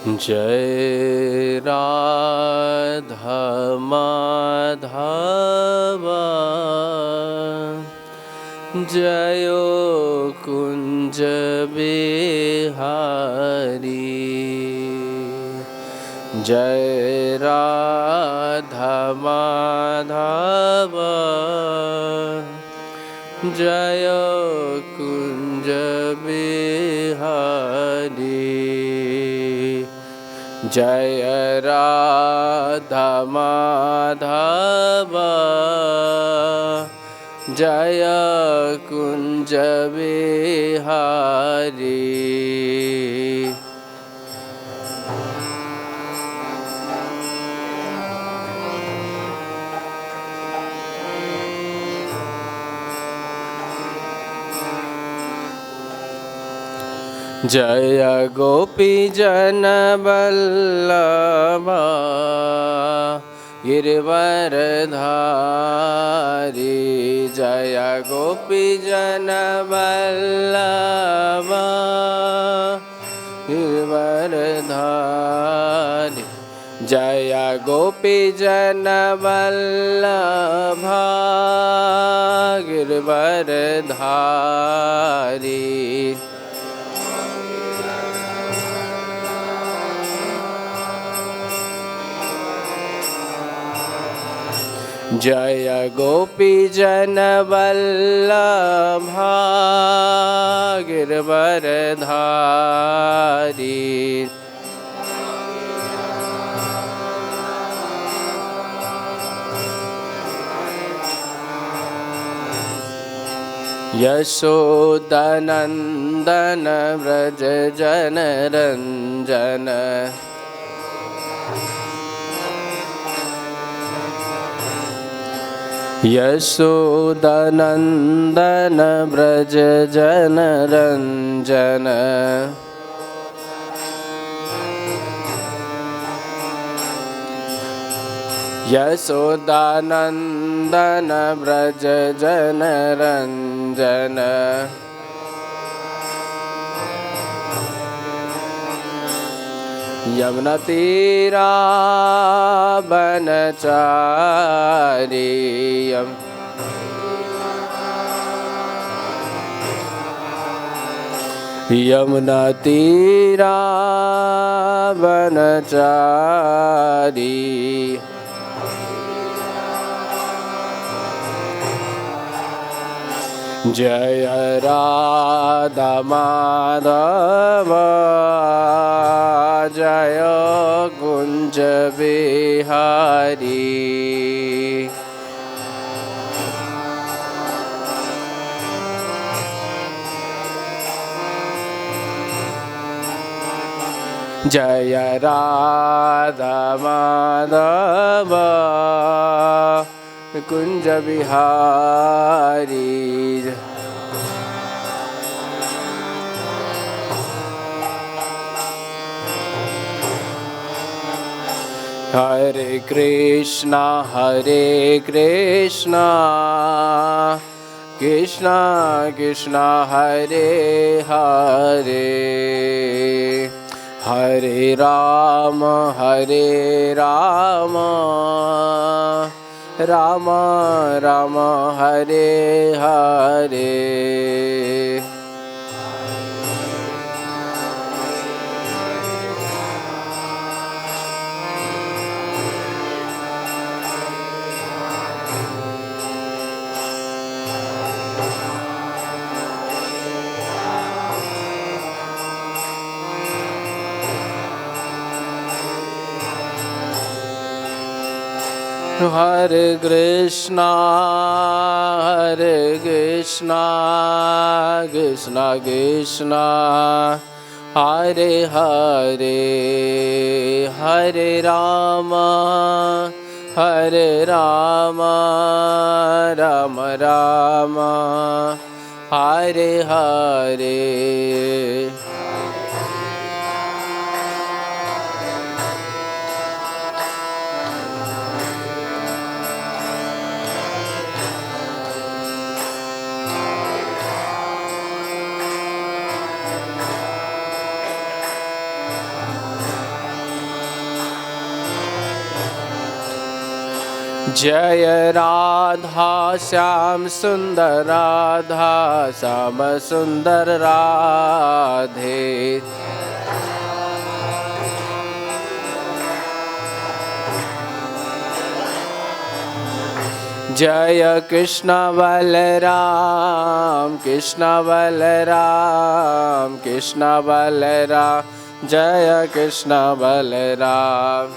जय राधा माधव जय कुंज बिहारी। जय राधा माधव जय कुंज बिहारी। जय राधा माधव जय कुंज बिहारी। जय गोपी जन वल्लभ गिरवरधारी। जय गोपी जन वल्लभ गिरवरधारी। जय गोपी जन वल्लभ गिरवरधारी। जय गोपी जन वल्लभ गिरवरधारी। यशोदनंदन व्रज जन रंजन। यशोदनंदन व्रज जन रंजन। यशोदानंदन व्रज जन रंजन। यमुना तीरा बनचारी। यमुना तीरा बनचारी। जय राधा माधव जय कुंज बिहारी। जय राधा माधव कुंज बिहारी। हरे कृष्णा कृष्णा कृष्णा हरे हरे। हरे राम राम राम हरे हरे। हरे कृष्णा कृष्णा कृष्णा हरे हरे। हरे राम राम राम हरे हरे। जय राधा श्याम सुंदर राधा श्याम सुंदर राधे। जय कृष्ण बलराम कृष्ण बलराम कृष्ण बलराम जय कृष्ण बलराम।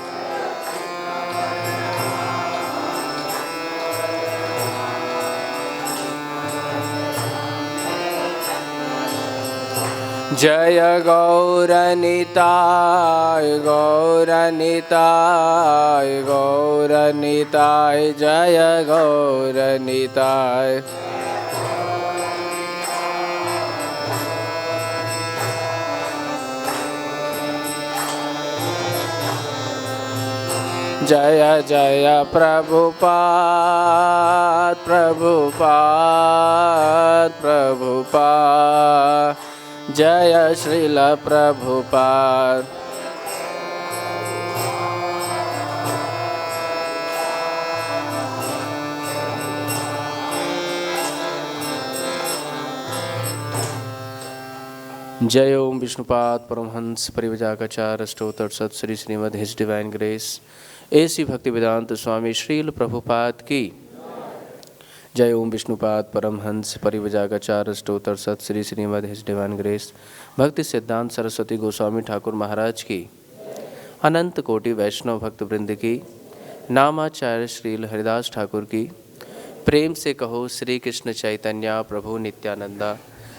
जय गौरनिताय गौरनिताय गौरनिताय जय गौरनिताय। जय जय प्रभुपाद प्रभुपाद प्रभुपाद जय श्रील प्रभुपाद। जय ओम विष्णुपाद परमहंस परिव्राजकाचार्य स्तोत्र सत Shri Srimad his divine grace A C Bhaktivedanta स्वामी श्रील प्रभुपाद की। जय ओम विष्णुपाद परमहंस परिव्राजकाचार्य स्तोत्र सत Shri Srimad his divine grace Bhaktisiddhanta Saraswati Goswami Thakur महाराज की। अनंत कोटि वैष्णव भक्त वृंद की। नामाचार्य श्रील हरिदास ठाकुर की। प्रेम से कहो श्री कृष्ण चैतन्य प्रभु नित्यानंदा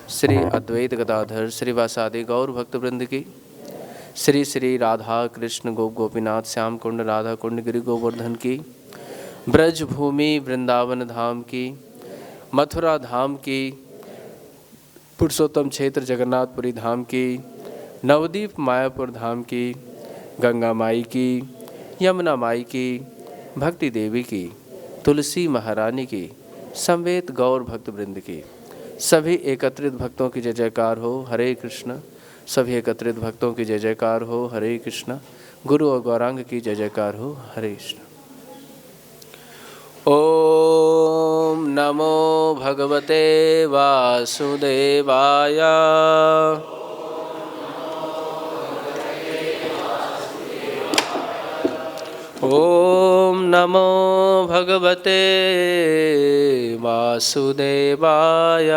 श्री अद्वैत गदाधर श्रीवासादि गौर भक्त वृंद की। श्री श्री राधा कृष्ण गोप गोपीनाथ श्याम कुंड राधा कुंड गिरि गोवर्धन की। ब्रज भूमि वृंदावन धाम की। मथुरा धाम की। पुरुषोत्तम क्षेत्र जगन्नाथपुरी धाम की। नवदीप मायापुर धाम की। गंगा माई की। यमुना माई की। भक्ति देवी की। तुलसी महारानी की। समवेत गौर भक्त वृंद की। सभी एकत्रित भक्तों की जय जयकार हो हरे कृष्ण। सभी एकत्रित भक्तों की जय जयकार हो हरे कृष्ण। गुरु और गौरांग की जय जयकार हो हरे कृष्ण। ओम नमो भगवते वासुदेवाय। ओम नमो भगवते वासुदेवाय।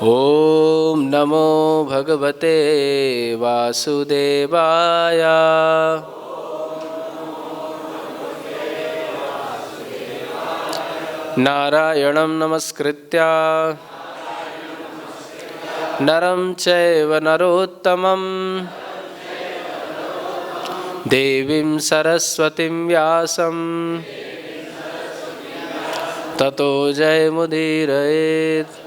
ओम नमो भगवते वासुदेवाय। नारायणं नमस्कृत्य नरं चैव नरोत्तमं देवीं सरस्वतीं व्यासं ततो जयमुदीरयेत्।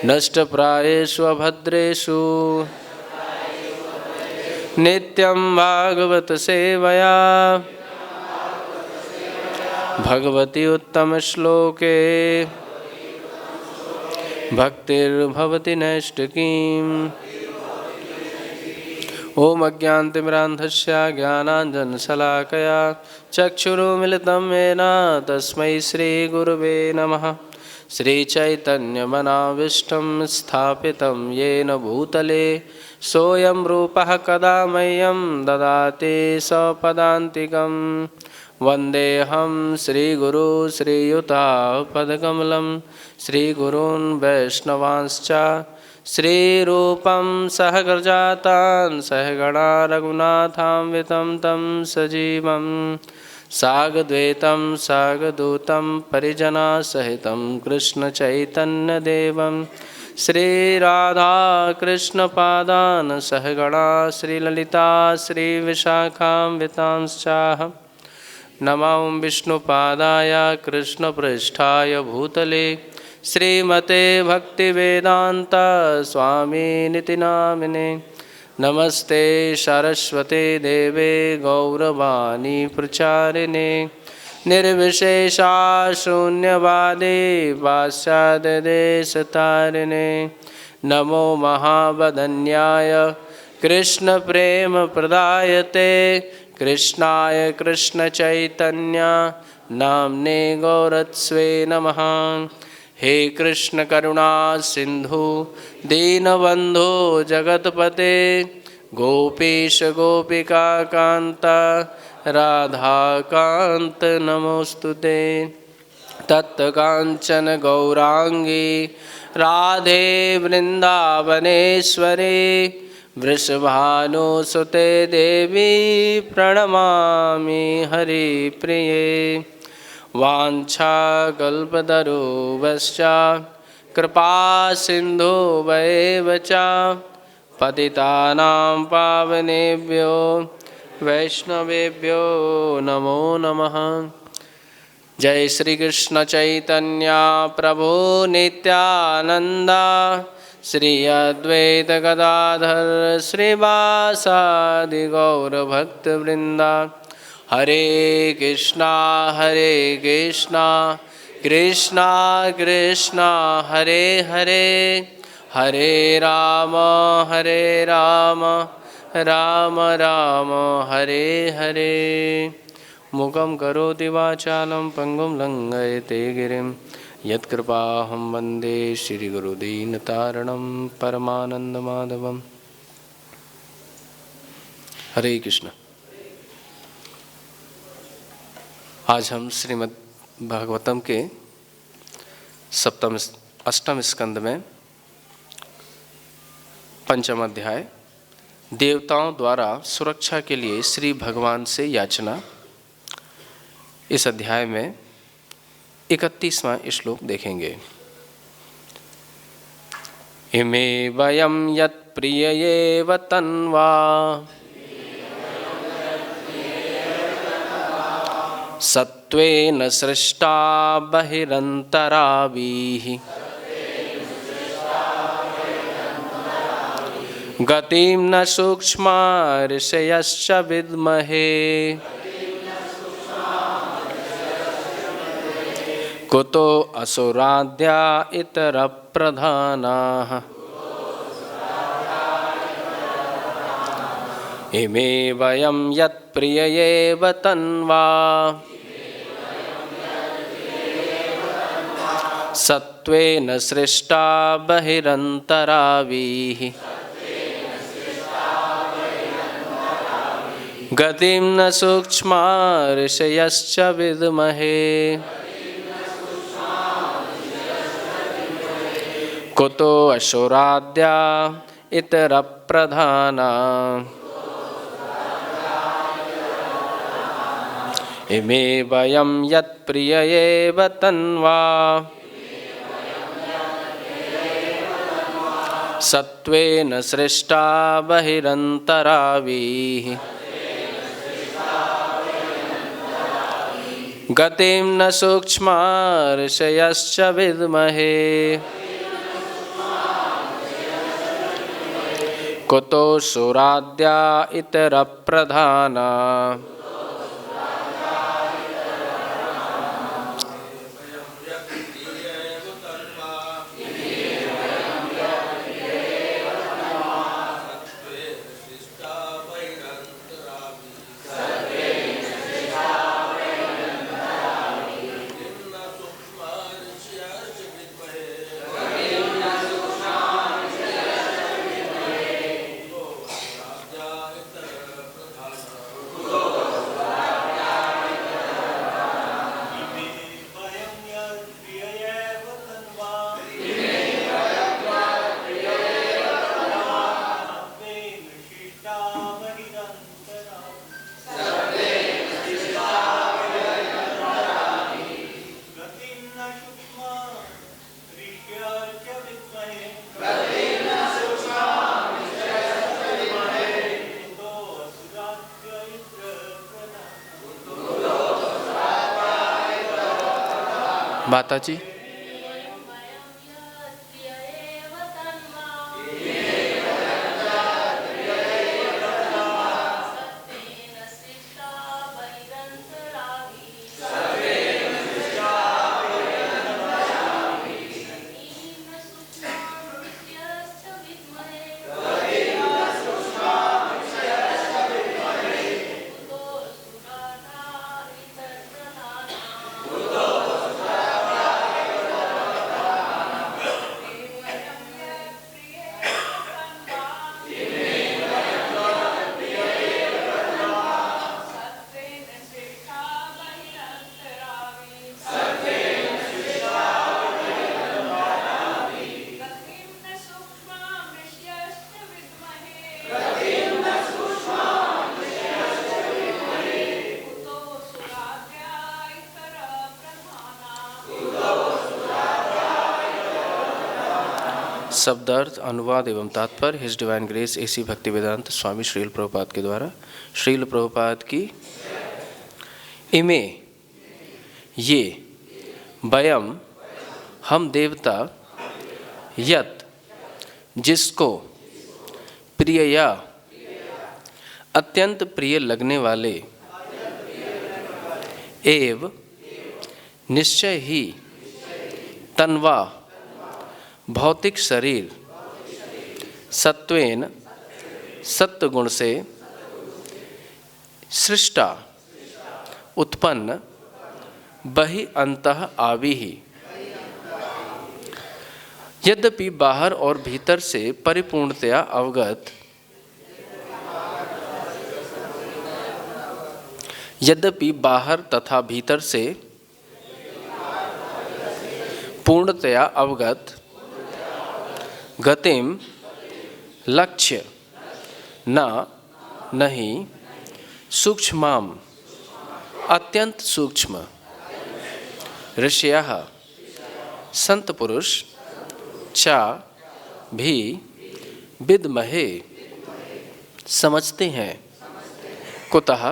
नष्टप्रायेषु अभद्रेषु नित्यं भागवत सेवया भगवती उत्तम श्लोके भक्तिर्भवति नैष्टिकीम्। ओम अज्ञानतिमिरान्धस्य ज्ञानाञ्जनशलाकया चक्षुरुन्मिलितं येन तस्मै श्रीगुरुवे नमः। श्रीचैतन्यमनाविष्टं स्थापितं येन भूतले सोऽयं रूपः कदा मह्यं ददाति सपदान्तिकं। वन्देऽहं श्रीगुरु श्रीयुतापदकमलं श्रीगुरून् वैष्णवांश्च श्रीरूपं सहगजातान् सहगणा रघुनाथान्वितं तं सजीवं सागद्वैतं सागदूतं परिजनसहितं कृष्णचैतन्यदेवं श्रीराधाकृष्णपादान् सहगणा श्रीललिता श्रीविशाखान्वितांश्चाहं नमामि विष्णुपादाय कृष्णपृष्ठाय भूतले श्रीमते भक्तिवेदांत स्वामिनिति नामिने। नमस्ते सरस्वते देवे गौरवाणी प्रचारिणे निर्विशेषा शून्यवादे पाश्चात्यदेशतारिणे नमो महावदन्याय कृष्णप्रेमप्रदायते कृष्णाय कृष्णचैतन्य नाम्ने गौरत्स्वे नमः। हे कृष्ण करुणा सिंधु दीनबंधो जगतपते गोपीश गोपिका कांत राधा कांत नमोस्तुते। तप्तकांचन गौरांगी राधे वृंदावनेश्वरी वृषभानुसुते देवी प्रणमामि हरिप्रिये। वाञ्छाकल्पतरुभ्यश्च कृपा सिन्धुभ्येव च पतितानां पावनेभ्यो वैष्णवेभ्यो नमो नमः। जय श्री कृष्ण चैतन्य प्रभु नित्यानंद श्री अद्वैत गदाधर श्रीवासादि गौर भक्त वृंदा। हरे कृष्णा कृष्णा कृष्णा हरे हरे हरे राम राम राम हरे हरे। मुखं करोति वाचालं पंगुं लंघयते गिरिं यत्कृपाहं वन्दे श्रीगुरुदीनतारणं परमानन्दमाधवम्। हरे कृष्ण। आज हम श्रीमद् भागवतम के अष्टम स्कंद में पंचम अध्याय देवताओं द्वारा सुरक्षा के लिए श्री भगवान से याचना, इस अध्याय में 31वां श्लोक देखेंगे। इमे वयं यत्प्रिययेव तन्वा सत्त्वेन सृष्टा बहिरन्तराभिः गतिं न सूक्ष्मा ऋषयश्च विद्महे कुतो असुराद्या इतरप्रधानाः। इमे वयं यत्प्रिययेव तन्वा सत्त्वेन सृष्टा बहिरन्तराभिः गतिं न सूक्ष्मा ऋषयश्च विद्महे कुतो असुराद्या इतरप्रधाना। इमे वयं यत्प्रिययेव तन्वा सत्त्वेन सृष्टा बहिरन्तराभिः गतिं न सूक्ष्मा ऋषयश्च विद्महे कुतो सुराद्या इतरप्रधाना। माता जी शब्दार्थ, अनुवाद एवं तात्पर्य his divine grace A C Bhaktivedanta स्वामी श्रील प्रभुपाद के द्वारा। श्रील प्रभुपाद की। इमे ये वयम हम देवता यत जिसको प्रियया अत्यंत प्रिय लगने वाले एव निश्चय ही तन्वा भौतिक शरीर सत्वेन सत्वगुण से सृष्टा उत्पन्न बहि अंतः आवी ही, यद्यपि बाहर और भीतर से परिपूर्णतया अवगत, यद्यपि बाहर तथा भीतर से पूर्णतया अवगत गतिम लक्ष्य न नहीं सूक्ष्माम अत्यंत सूक्ष्म ऋषयः संत पुरुष चा भी विद्महे समझते हैं। कुतः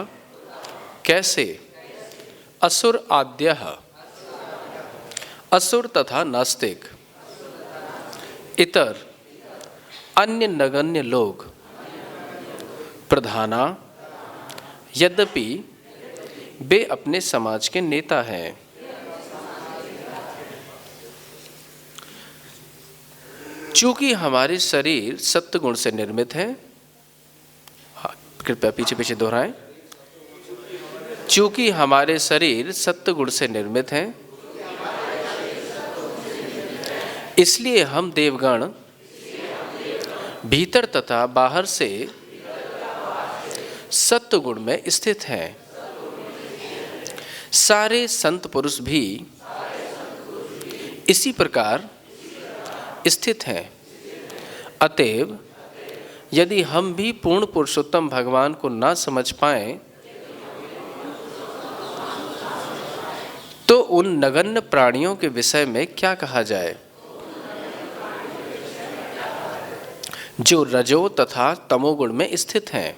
कैसे असुर आद्यः असुर तथा नास्तिक इतर अन्य नगण्य लोग प्रधाना यद्यपि वे अपने समाज के नेता हैं, चूंकि हमारे शरीर सत्वगुण से निर्मित है। कृपया पीछे पीछे दोहराएं। चूंकि हमारे शरीर सत्वगुण से निर्मित हैं, इसलिए हम देवगण भीतर तथा बाहर से सत्वगुण में स्थित हैं। सारे संत पुरुष भी इसी प्रकार स्थित हैं। अतएव यदि हम भी पूर्ण पुरुषोत्तम भगवान को ना समझ पाएं, तो उन नगण्य प्राणियों के विषय में क्या कहा जाए जो रजो तथा तमोगुण में स्थित हैं।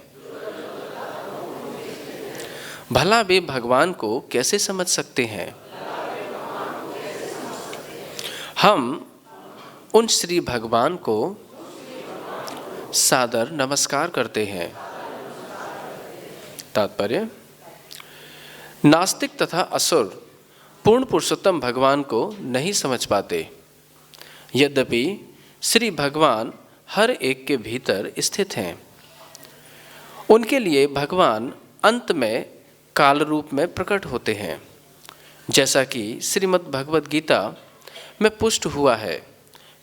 भला वे भगवान को कैसे समझ सकते हैं। हम उन श्री भगवान को सादर नमस्कार करते हैं। तात्पर्य, नास्तिक तथा असुर पूर्ण पुरुषोत्तम भगवान को नहीं समझ पाते, यद्यपि श्री भगवान हर एक के भीतर स्थित हैं। उनके लिए भगवान अंत में काल रूप में प्रकट होते हैं, जैसा कि श्रीमद् भगवद गीता में पुष्ट हुआ है।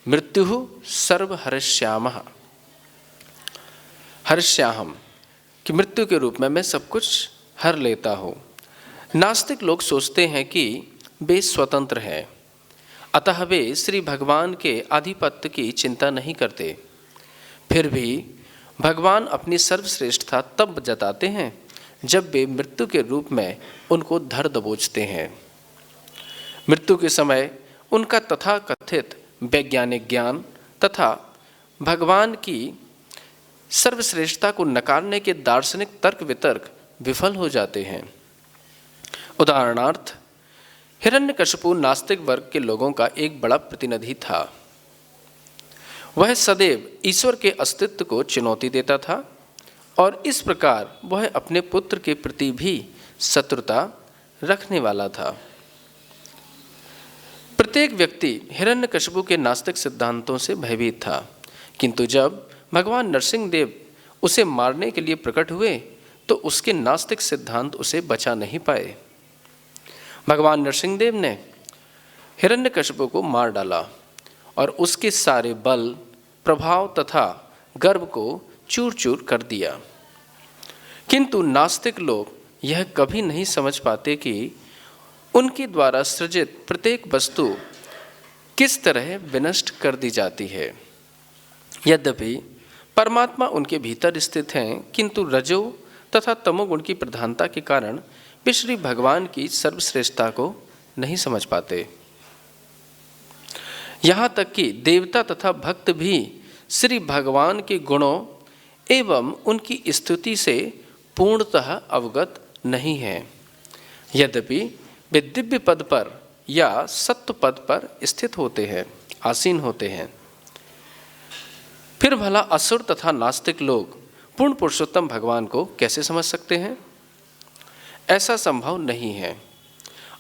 मृत्यु सर्व हरिष्यामः हरिष्याहम, कि मृत्यु के रूप में मैं सब कुछ हर लेता हूँ। नास्तिक लोग सोचते हैं कि वे स्वतंत्र हैं, अतः वे श्री भगवान के आधिपत्य की चिंता नहीं करते। फिर भी भगवान अपनी सर्वश्रेष्ठता तब जताते हैं जब वे मृत्यु के रूप में उनको धर दबोचते हैं। मृत्यु के समय उनका तथाकथित वैज्ञानिक ज्ञान तथा भगवान की सर्वश्रेष्ठता को नकारने के दार्शनिक तर्क वितर्क विफल हो जाते हैं। उदाहरणार्थ, हिरण्यकशिपु नास्तिक वर्ग के लोगों का एक बड़ा प्रतिनिधि था। वह सदैव ईश्वर के अस्तित्व को चुनौती देता था और इस प्रकार वह अपने पुत्र के प्रति भी शत्रुता रखने वाला था। प्रत्येक व्यक्ति हिरण्यकशिपु के नास्तिक सिद्धांतों से भयभीत था, किंतु जब भगवान नरसिंह देव उसे मारने के लिए प्रकट हुए तो उसके नास्तिक सिद्धांत उसे बचा नहीं पाए। भगवान नरसिंह देव ने हिरण्यकशिपु को मार डाला और उसके सारे बल, प्रभाव तथा गर्व को चूर चूर कर दिया। किंतु नास्तिक लोग यह कभी नहीं समझ पाते कि उनके द्वारा सृजित प्रत्येक वस्तु किस तरह विनष्ट कर दी जाती है। यद्यपि परमात्मा उनके भीतर स्थित हैं, किंतु रजो तथा तमोगुण की प्रधानता के कारण वे श्री भगवान की सर्वश्रेष्ठता को नहीं समझ पाते। यहाँ तक कि देवता तथा भक्त भी श्री भगवान के गुणों एवं उनकी स्तुति से पूर्णतः अवगत नहीं है। यद्यपि वे दिव्य पद पर या सत्व पद पर स्थित होते हैं, आसीन होते हैं। फिर भला असुर तथा नास्तिक लोग पूर्ण पुरुषोत्तम भगवान को कैसे समझ सकते हैं? ऐसा संभव नहीं है।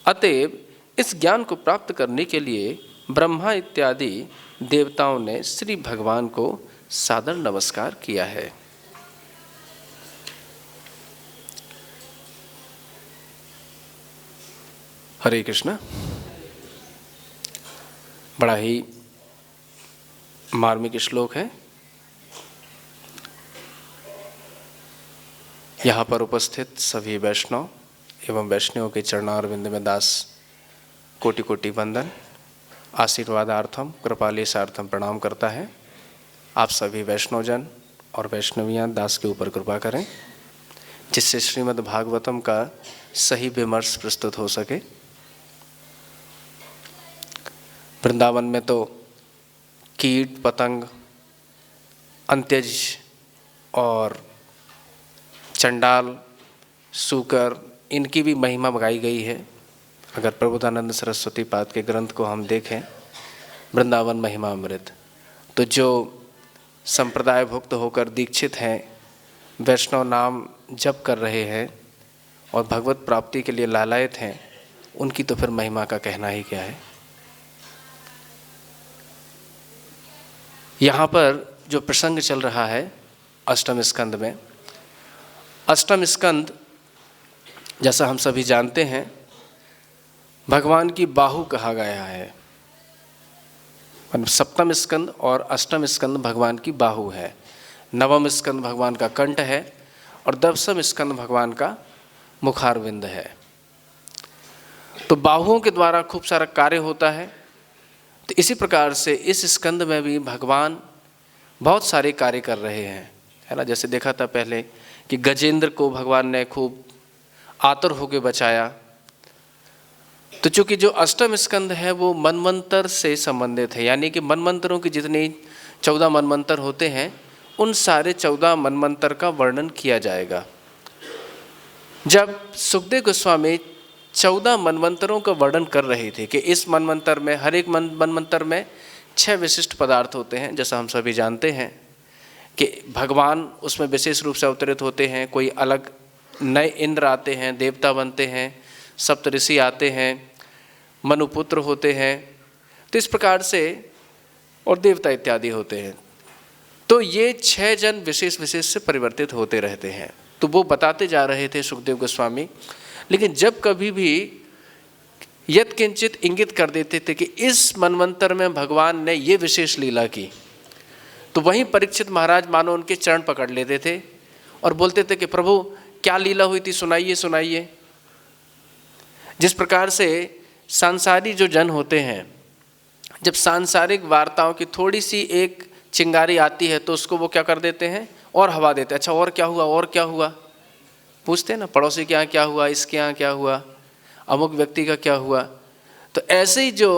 अतएव इस ज्ञान को प्राप्त करने के लिए ब्रह्मा इत्यादि देवताओं ने श्री भगवान को सादर नमस्कार किया है। हरे कृष्ण। बड़ा ही मार्मिक श्लोक है। यहाँ पर उपस्थित सभी वैष्णव एवं वैष्णवों के चरणारविंद में दास कोटि कोटि वंदन, आशीर्वादार्थम कृपालेशार्थम प्रणाम करता है। आप सभी वैष्णवजन और वैष्णवियाँ दास के ऊपर कृपा करें, जिससे श्रीमद् भागवतम का सही विमर्श प्रस्तुत हो सके। वृंदावन में तो कीट पतंग, अंत्यज और चंडाल, सूकर, इनकी भी महिमा गाई गई है। अगर प्रबोधानंद सरस्वती पाद के ग्रंथ को हम देखें, वृंदावन महिमा अमृत, तो जो संप्रदाय भुक्त होकर दीक्षित हैं, वैष्णव नाम जप कर रहे हैं और भगवत प्राप्ति के लिए लालायत हैं, उनकी तो फिर महिमा का कहना ही क्या है। यहाँ पर जो प्रसंग चल रहा है अष्टम स्कंद में, अष्टम स्कंद जैसा हम सभी जानते हैं भगवान की बाहु कहा गया है। सप्तम स्कंद और अष्टम स्कंद भगवान की बाहु है, नवम स्कंद भगवान का कंठ है और दसम स्कंद भगवान का मुखारविंद है। तो बाहुओं के द्वारा खूब सारा कार्य होता है। तो इसी प्रकार से इस स्कंद में भी भगवान बहुत सारे कार्य कर रहे हैं, है ना। जैसे देखा था पहले कि गजेंद्र को भगवान ने खूब आतुर होकर बचाया। तो चूंकि जो अष्टम स्कंद है वो मनमंत्र से संबंधित है, यानी कि मनमंत्रों की जितने 14 मनमंत्र होते हैं उन सारे 14 मनमंत्र का वर्णन किया जाएगा। जब सुखदेव गोस्वामी 14 मनमंत्रों का वर्णन कर रहे थे कि इस मनमंत्र में, हर एक मनमंत्र में 6 विशिष्ट पदार्थ होते हैं, जैसा हम सभी जानते हैं कि भगवान उसमें विशेष रूप से अवतरित होते हैं। कोई अलग नए इंद्र आते हैं, देवता बनते हैं, सप्तऋषि आते हैं, मनुपुत्र होते हैं, तो इस प्रकार से और देवता इत्यादि होते हैं। तो ये 6 जन विशेष विशेष से परिवर्तित होते रहते हैं। तो वो बताते जा रहे थे सुखदेव गोस्वामी। लेकिन जब कभी भी यत् किंचित इंगित कर देते थे कि इस मनवंतर में भगवान ने ये विशेष लीला की, तो वहीं परीक्षित महाराज मानो उनके चरण पकड़ लेते थे और बोलते थे कि प्रभु क्या लीला हुई थी, सुनाइए सुनाइए। जिस प्रकार से सांसारिक जो जन होते हैं, जब सांसारिक वार्ताओं की थोड़ी सी एक चिंगारी आती है तो उसको वो क्या कर देते हैं और हवा देते हैं। अच्छा और क्या हुआ, और क्या हुआ, पूछते हैं ना, पड़ोसी के यहाँ क्या हुआ, इसके यहाँ क्या हुआ, अमुक व्यक्ति का क्या हुआ। तो ऐसे ही जो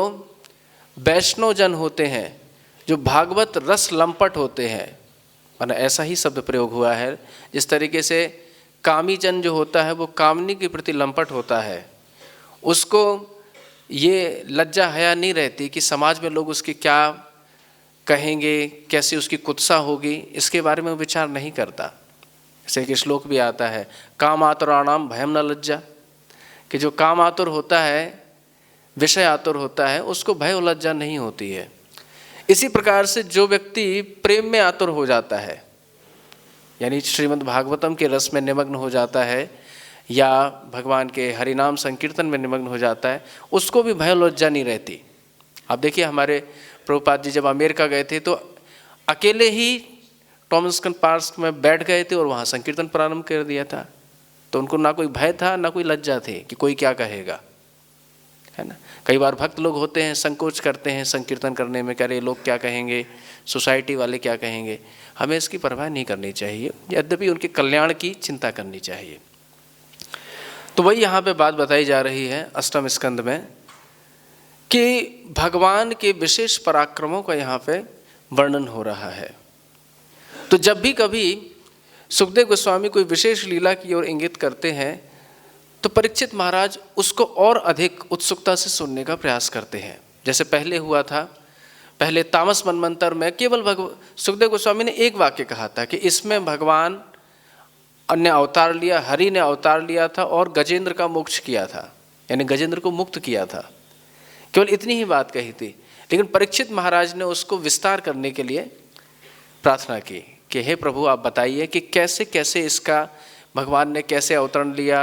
वैष्णव जन होते हैं, जो भागवत रस लंपट होते हैं, माना ऐसा ही शब्द प्रयोग हुआ है। जिस तरीके से कामी जन जो होता है वो कामनी के प्रति लंपट होता है, उसको ये लज्जा हया नहीं रहती कि समाज में लोग उसकी क्या कहेंगे, कैसी उसकी कुत्सा होगी, इसके बारे में विचार नहीं करता। जैसे एक श्लोक भी आता है, काम आतुराणाम भयम न लज्जा, कि जो काम आतुर होता है, विषय आतुर होता है, उसको भय और लज्जा नहीं होती है। इसी प्रकार से जो व्यक्ति प्रेम में आतुर हो जाता है, यानी श्रीमद् भागवतम के रस में निमग्न हो जाता है या भगवान के हरिनाम संकीर्तन में निमग्न हो जाता है, उसको भी भय लज्जा नहीं रहती। आप देखिए हमारे प्रभुपाद जी जब अमेरिका गए थे तो अकेले ही टॉमस्कन पार्क में बैठ गए थे और वहाँ संकीर्तन प्रारंभ कर दिया था। तो उनको ना कोई भय था ना कोई लज्जा थी कि कोई क्या कहेगा, है ना। कई बार भक्त लोग होते हैं, संकोच करते हैं संकीर्तन करने में, कह रहे लोग क्या कहेंगे, सोसाइटी वाले क्या कहेंगे। हमें इसकी परवाह नहीं करनी चाहिए, यद्यपि उनके कल्याण की चिंता करनी चाहिए। तो वही यहाँ पे बात बताई जा रही है अष्टम स्कंद में कि भगवान के विशेष पराक्रमों का यहाँ पे वर्णन हो रहा है। तो जब भी कभी सुखदेव गोस्वामी कोई विशेष लीला की ओर इंगित करते हैं तो परीक्षित महाराज उसको और अधिक उत्सुकता से सुनने का प्रयास करते हैं। जैसे पहले हुआ था, पहले तामस मनमंत्र में केवल सुखदेव गोस्वामी ने एक वाक्य कहा था कि इसमें भगवान ने अवतार लिया, हरि ने अवतार लिया था और गजेंद्र का मोक्ष किया था, यानी गजेंद्र को मुक्त किया था। केवल इतनी ही बात कही थी। लेकिन परीक्षित महाराज ने उसको विस्तार करने के लिए प्रार्थना की कि हे प्रभु आप बताइए कि कैसे कैसे इसका भगवान ने कैसे अवतरण लिया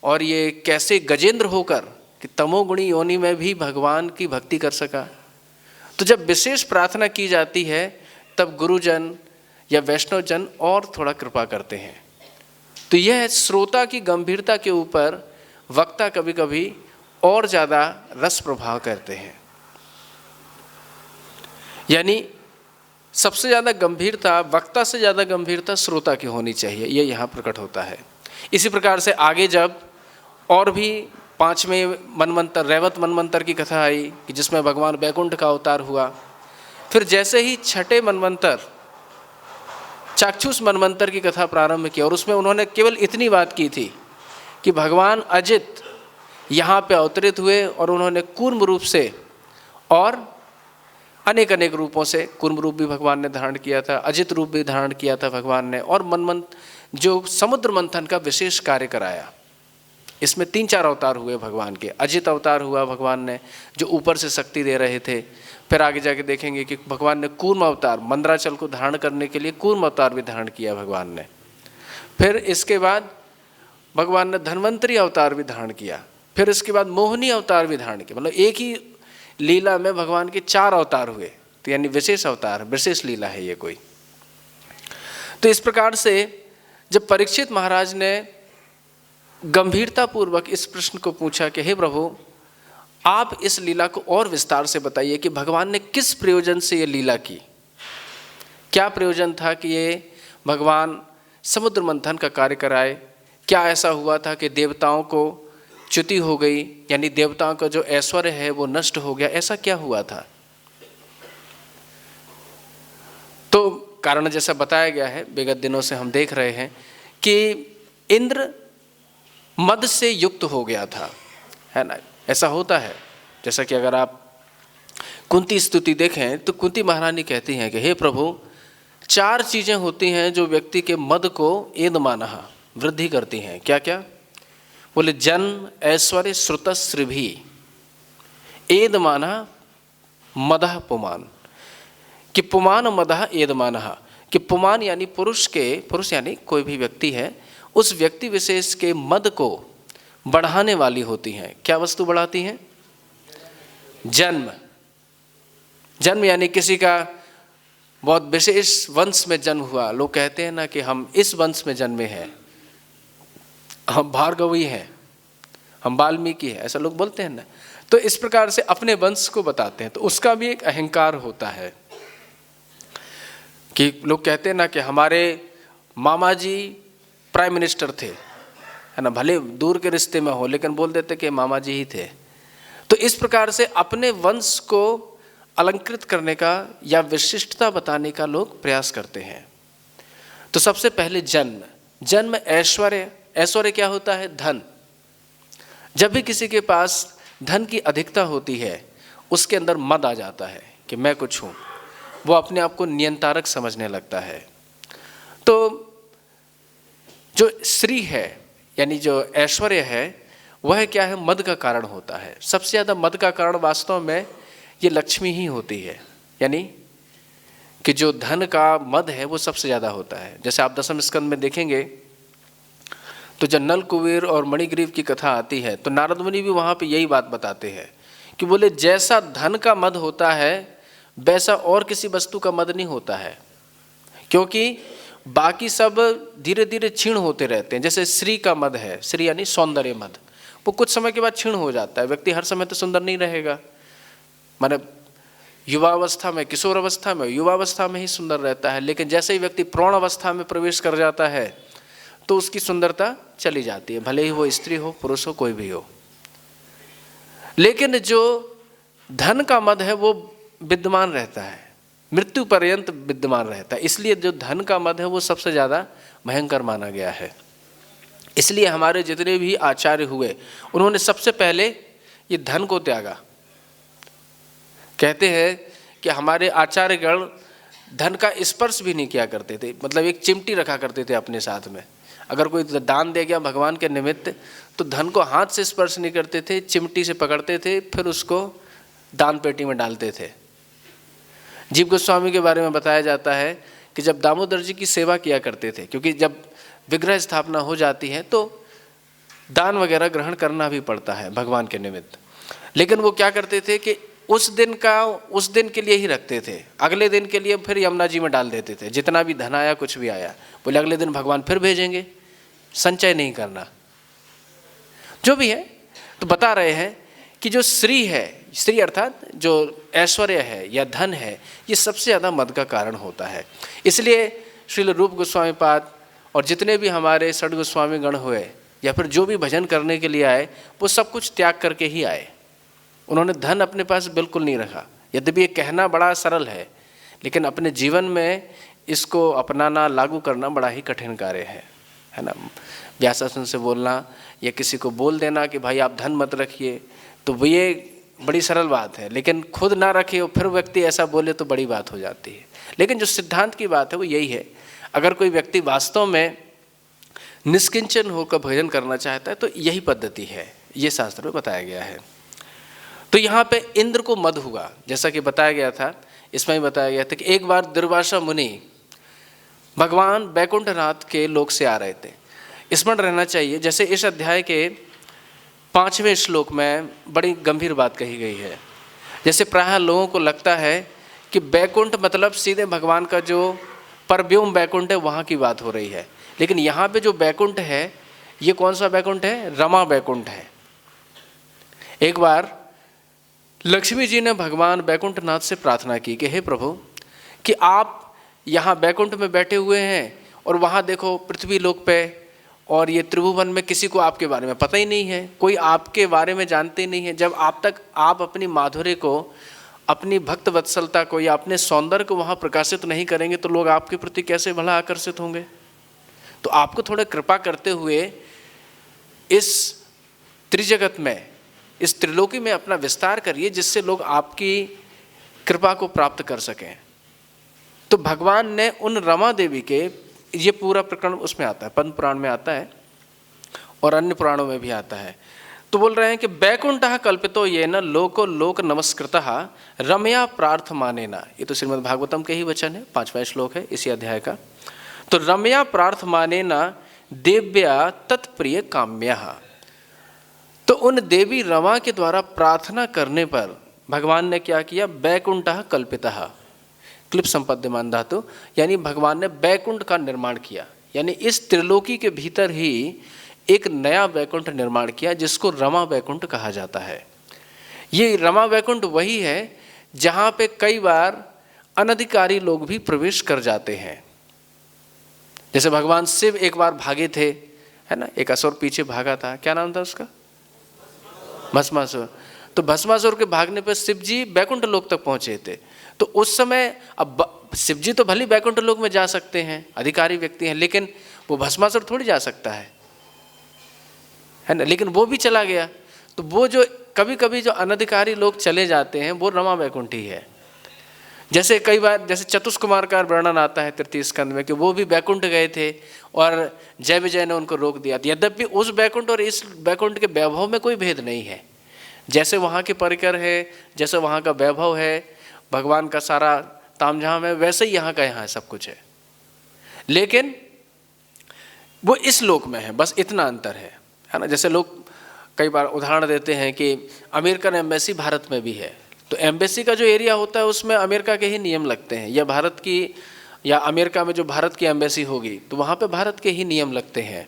और ये कैसे गजेंद्र होकर कि तमोगुणी योनि में भी भगवान की भक्ति कर सका। तो जब विशेष प्रार्थना की जाती है तब गुरुजन या वैष्णवजन और थोड़ा कृपा करते हैं। तो यह श्रोता की गंभीरता के ऊपर वक्ता कभी कभी और ज़्यादा रस प्रभाव करते हैं। यानी सबसे ज़्यादा गंभीरता, वक्ता से ज़्यादा गंभीरता श्रोता की होनी चाहिए, ये यहाँ प्रकट होता है। इसी प्रकार से आगे जब और भी 5वें मनमंत्र रैवत मनमंत्र की कथा आई कि जिसमें भगवान वैकुंठ का अवतार हुआ, फिर जैसे ही 6ठे मनमंत्र चाक्षुष मनमंत्र की कथा प्रारंभ की और उसमें उन्होंने केवल इतनी बात की थी कि भगवान अजित यहाँ पे अवतरित हुए और उन्होंने कूर्म रूप से और अनेक अनेक रूपों से, कूर्म रूप भी भगवान ने धारण किया था, अजित रूप भी धारण किया था भगवान ने, और मनमंत्र जो समुद्र मंथन का विशेष कार्य कराया। इसमें 3-4 अवतार हुए भगवान के। अजित अवतार हुआ भगवान ने जो ऊपर से शक्ति दे रहे थे। फिर आगे जाके देखेंगे कि भगवान ने कूर्म अवतार, मंदराचल को धारण करने के लिए कूर्म अवतार भी धारण किया भगवान ने। फिर इसके बाद भगवान ने धन्वंतरी अवतार भी धारण किया। फिर इसके बाद मोहिनी अवतार भी धारण किया। मतलब एक ही लीला में भगवान के 4 अवतार हुए। तो यानी विशेष अवतार, विशेष लीला है ये कोई। तो इस प्रकार से जब परीक्षित महाराज ने गंभीरता पूर्वक इस प्रश्न को पूछा कि हे प्रभु आप इस लीला को और विस्तार से बताइए कि भगवान ने किस प्रयोजन से ये लीला की, क्या प्रयोजन था कि ये भगवान समुद्र मंथन का कार्य कराए। क्या ऐसा हुआ था कि देवताओं को च्युति हो गई, यानी देवताओं का जो ऐश्वर्य है वो नष्ट हो गया, ऐसा क्या हुआ था। तो कारण जैसा बताया गया है, विगत दिनों से हम देख रहे हैं कि इंद्र मद से युक्त हो गया था, है ना। ऐसा होता है। जैसा कि अगर आप कुंती स्तुति देखें तो कुंती महारानी कहती हैं कि हे प्रभु 4 चीज़ें होती हैं जो व्यक्ति के मद को एदमानः वृद्धि करती हैं। क्या क्या बोले? जन्म, ऐश्वर्य, श्रुत, श्रीभी, एदमानः मदः पुमान। कि पुमान मदः एदमानः, कि पुमान यानी पुरुष यानी कोई भी व्यक्ति है, उस व्यक्ति विशेष के मद को बढ़ाने वाली होती हैं। क्या वस्तु बढ़ाती हैं? जन्म। जन्म यानी किसी का बहुत विशेष वंश में जन्म हुआ। लोग कहते हैं ना कि हम इस वंश में जन्मे हैं, हम भार्गवी हैं, हम वाल्मीकि हैं, ऐसा लोग बोलते हैं ना। तो इस प्रकार से अपने वंश को बताते हैं। तो उसका भी एक अहंकार होता है कि लोग कहते हैं ना कि हमारे मामा जी प्राइम मिनिस्टर थे, है ना, भले दूर के रिश्ते में हो लेकिन बोल देते कि मामा जी ही थे। तो इस प्रकार से अपने वंश को अलंकृत करने का या विशिष्टता बताने का लोग प्रयास करते हैं। तो सबसे पहले जन्म, ऐश्वर्य। ऐश्वर्य क्या होता है? धन। जब भी किसी के पास धन की अधिकता होती है उसके अंदर मद आ जाता है कि मैं कुछ हूँ, वो अपने आप को नियंतारक समझने लगता है। तो जो श्री है यानी जो ऐश्वर्य है वह क्या है? मद का कारण होता है। सबसे ज़्यादा मद का कारण वास्तव में ये लक्ष्मी ही होती है। यानी कि जो धन का मद है वो सबसे ज़्यादा होता है। जैसे आप 10वें स्कंद में देखेंगे तो जब नल कुबेर और मणिग्रीव की कथा आती है तो नारद मुनि भी वहाँ पे यही बात बताते हैं कि बोले जैसा धन का मद होता है वैसा और किसी वस्तु का मद नहीं होता है, क्योंकि बाकी सब धीरे धीरे क्षीण होते रहते हैं। जैसे श्री का मद है, श्री यानी सौंदर्य मद, वो कुछ समय के बाद क्षीण हो जाता है। व्यक्ति हर समय तो सुंदर नहीं रहेगा, माने युवावस्था में, किशोर अवस्था में, युवावस्था में ही सुंदर रहता है, लेकिन जैसे ही व्यक्ति प्रौढ़ अवस्था में प्रवेश कर जाता है तो उसकी सुंदरता चली जाती है, भले ही वो स्त्री हो, पुरुष हो, कोई भी हो। लेकिन जो धन का मद है वो विद्यमान रहता है, मृत्यु पर्यंत विद्यमान रहता है। इसलिए जो धन का मद है वो सबसे ज़्यादा भयंकर माना गया है। इसलिए हमारे जितने भी आचार्य हुए उन्होंने सबसे पहले ये धन को त्यागा। कहते हैं कि हमारे आचार्यगण धन का स्पर्श भी नहीं किया करते थे, मतलब एक चिमटी रखा करते थे अपने साथ में। अगर कोई दान दे गया भगवान के निमित्त तो धन को हाथ से स्पर्श नहीं करते थे, चिमटी से पकड़ते थे, फिर उसको दान पेटी में डालते थे। जीव गोस्वामी के बारे में बताया जाता है कि जब दामोदर जी की सेवा किया करते थे, क्योंकि जब विग्रह स्थापना हो जाती है तो दान वगैरह ग्रहण करना भी पड़ता है भगवान के निमित्त, लेकिन वो क्या करते थे कि उस दिन के लिए ही रखते थे, अगले दिन के लिए फिर यमुना जी में डाल देते थे। जितना भी धन आया कुछ भी आया बोले अगले दिन भगवान फिर भेजेंगे, संचय नहीं करना। जो भी है तो बता रहे हैं कि जो श्री है, श्री अर्थात जो ऐश्वर्य है या धन है, ये सबसे ज़्यादा मद का कारण होता है। इसलिए श्रील रूप गोस्वामी पाद और जितने भी हमारे षड गोस्वामी गण हुए या फिर जो भी भजन करने के लिए आए वो सब कुछ त्याग करके ही आए। उन्होंने धन अपने पास बिल्कुल नहीं रखा। यद्यपि ये कहना बड़ा सरल है, लेकिन अपने जीवन में इसको अपनाना, लागू करना बड़ा ही कठिन कार्य है ना। व्यासासन से बोलना या किसी को बोल देना कि भाई आप धन मत रखिए, तो वो ये बड़ी सरल बात है, लेकिन खुद ना रखे और फिर व्यक्ति ऐसा बोले तो बड़ी बात हो जाती है। लेकिन जो सिद्धांत की बात है वो यही है, अगर कोई व्यक्ति वास्तव में निष्किंचन होकर भजन करना चाहता है तो यही पद्धति है, ये शास्त्र में बताया गया है। तो यहाँ पे इंद्र को मद हुआ, जैसा कि बताया गया था, इसमें भी बताया गया था कि एक बार दुर्वासा मुनि भगवान वैकुंठनाथ के लोक से आ रहे थे। स्मरण रहना चाहिए, जैसे इस अध्याय के 5वें श्लोक में बड़ी गंभीर बात कही गई है। जैसे प्रायः लोगों को लगता है कि वैकुंठ मतलब सीधे भगवान का जो परव्योम वैकुंठ है वहाँ की बात हो रही है, लेकिन यहाँ पे जो वैकुंठ है ये कौन सा वैकुंठ है? रमा वैकुंठ है। एक बार लक्ष्मी जी ने भगवान वैकुंठनाथ से प्रार्थना की कि हे प्रभु, कि आप यहाँ वैकुंठ में बैठे हुए हैं और वहाँ देखो पृथ्वी लोक पे और ये त्रिभुवन में किसी को आपके बारे में पता ही नहीं है, कोई आपके बारे में जानते ही नहीं है। जब आप अपनी माधुर्य को, अपनी भक्त वत्सलता को या अपने सौंदर्य को वहाँ प्रकाशित नहीं करेंगे तो लोग आपके प्रति कैसे भला आकर्षित होंगे। तो आपको थोड़ा कृपा करते हुए इस त्रिजगत में, इस त्रिलोकी में अपना विस्तार करिए, जिससे लोग आपकी कृपा को प्राप्त कर सकें। तो भगवान ने उन रमा देवी के, ये पूरा प्रकरण उसमें आता है, पद्म पुराण में आता है और अन्य पुराणों में भी आता है। तो बोल रहे हैं कि वैकुंठः कल्पितो येन लोको लोक नमस्कृतः रमया प्रार्थमानेन। ये तो श्रीमद् भागवतम के ही वचन है, 5वां श्लोक है इसी अध्याय का। तो रमया प्रार्थमानेन देव्या तत्प्रिय काम्यः। तो उन देवी रमा के द्वारा प्रार्थना करने पर भगवान ने क्या किया? वैकुंठः कल्पितः, क्लिप संपद्यमान धातु, यानी भगवान ने वैकुंठ का निर्माण किया, यानी इस त्रिलोकी के भीतर ही एक नया वैकुंठ निर्माण किया जिसको रमा वैकुंठ कहा जाता है। ये रमा वैकुंठ वही है जहाँ पे कई बार अनधिकारी लोग भी प्रवेश कर जाते हैं। जैसे भगवान शिव एक बार भागे थे, है ना, एक असुर पीछे भागा था, क्या नाम था उसका? भस्मासुर। तो भस्मासुर के भागने पर शिव जी वैकुंठ लोक तक पहुंचे थे। तो उस समय अब शिव जी तो भले वैकुंठ लोक में जा सकते हैं, अधिकारी व्यक्ति हैं, लेकिन वो भस्मासुर थोड़ी जा सकता है ना, लेकिन वो भी चला गया। तो वो जो कभी कभी जो अनधिकारी लोग चले जाते हैं वो रमा वैकुंठ ही है। जैसे कई बार, जैसे चतुष कुमार का वर्णन आता है 3 स्कंद में कि वो भी वैकुंठ गए थे और जय विजय ने उनको रोक दिया। यद्यपि उस वैकुंठ और इस वैकुंठ के वैभव में कोई भेद नहीं है, जैसे वहाँ के परिकर है, जैसे वहाँ का वैभव है, भगवान का सारा तामझाम है, वैसे ही यहाँ का यहाँ सब कुछ है, लेकिन वो इस लोक में है, बस इतना अंतर है ना। जैसे लोग कई बार उदाहरण देते हैं कि अमेरिकन एम्बेसी भारत में भी है, तो एम्बेसी का जो एरिया होता है उसमें अमेरिका के ही नियम लगते हैं, या भारत की, या अमेरिका में जो भारत की एम्बेसी होगी तो वहाँ पे भारत के ही नियम लगते हैं।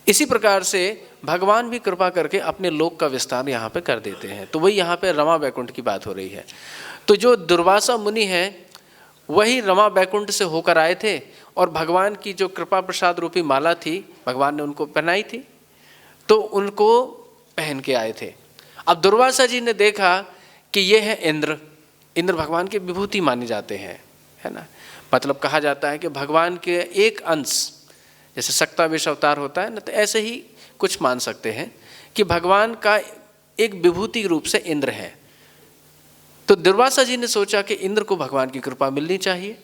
इसी प्रकार से भगवान भी कृपा करके अपने लोक का विस्तार यहाँ पे कर देते हैं। तो वही यहाँ पे रमा वैकुंठ की बात हो रही है। तो जो दुर्वासा मुनि हैं वही रमा वैकुंठ से होकर आए थे और भगवान की जो कृपा प्रसाद रूपी माला थी भगवान ने उनको पहनाई थी, तो उनको पहन के आए थे। अब दुर्वासा जी ने देखा कि ये है इंद्र। इंद्र भगवान की विभूति माने जाते हैं, है ना। मतलब कहा जाता है कि भगवान के एक अंश, जैसे सक्तावेश अवतार होता है ना, तो ऐसे ही कुछ मान सकते हैं कि भगवान का एक विभूति रूप से इंद्र है। तो दुर्वासा जी ने सोचा कि इंद्र को भगवान की कृपा मिलनी चाहिए।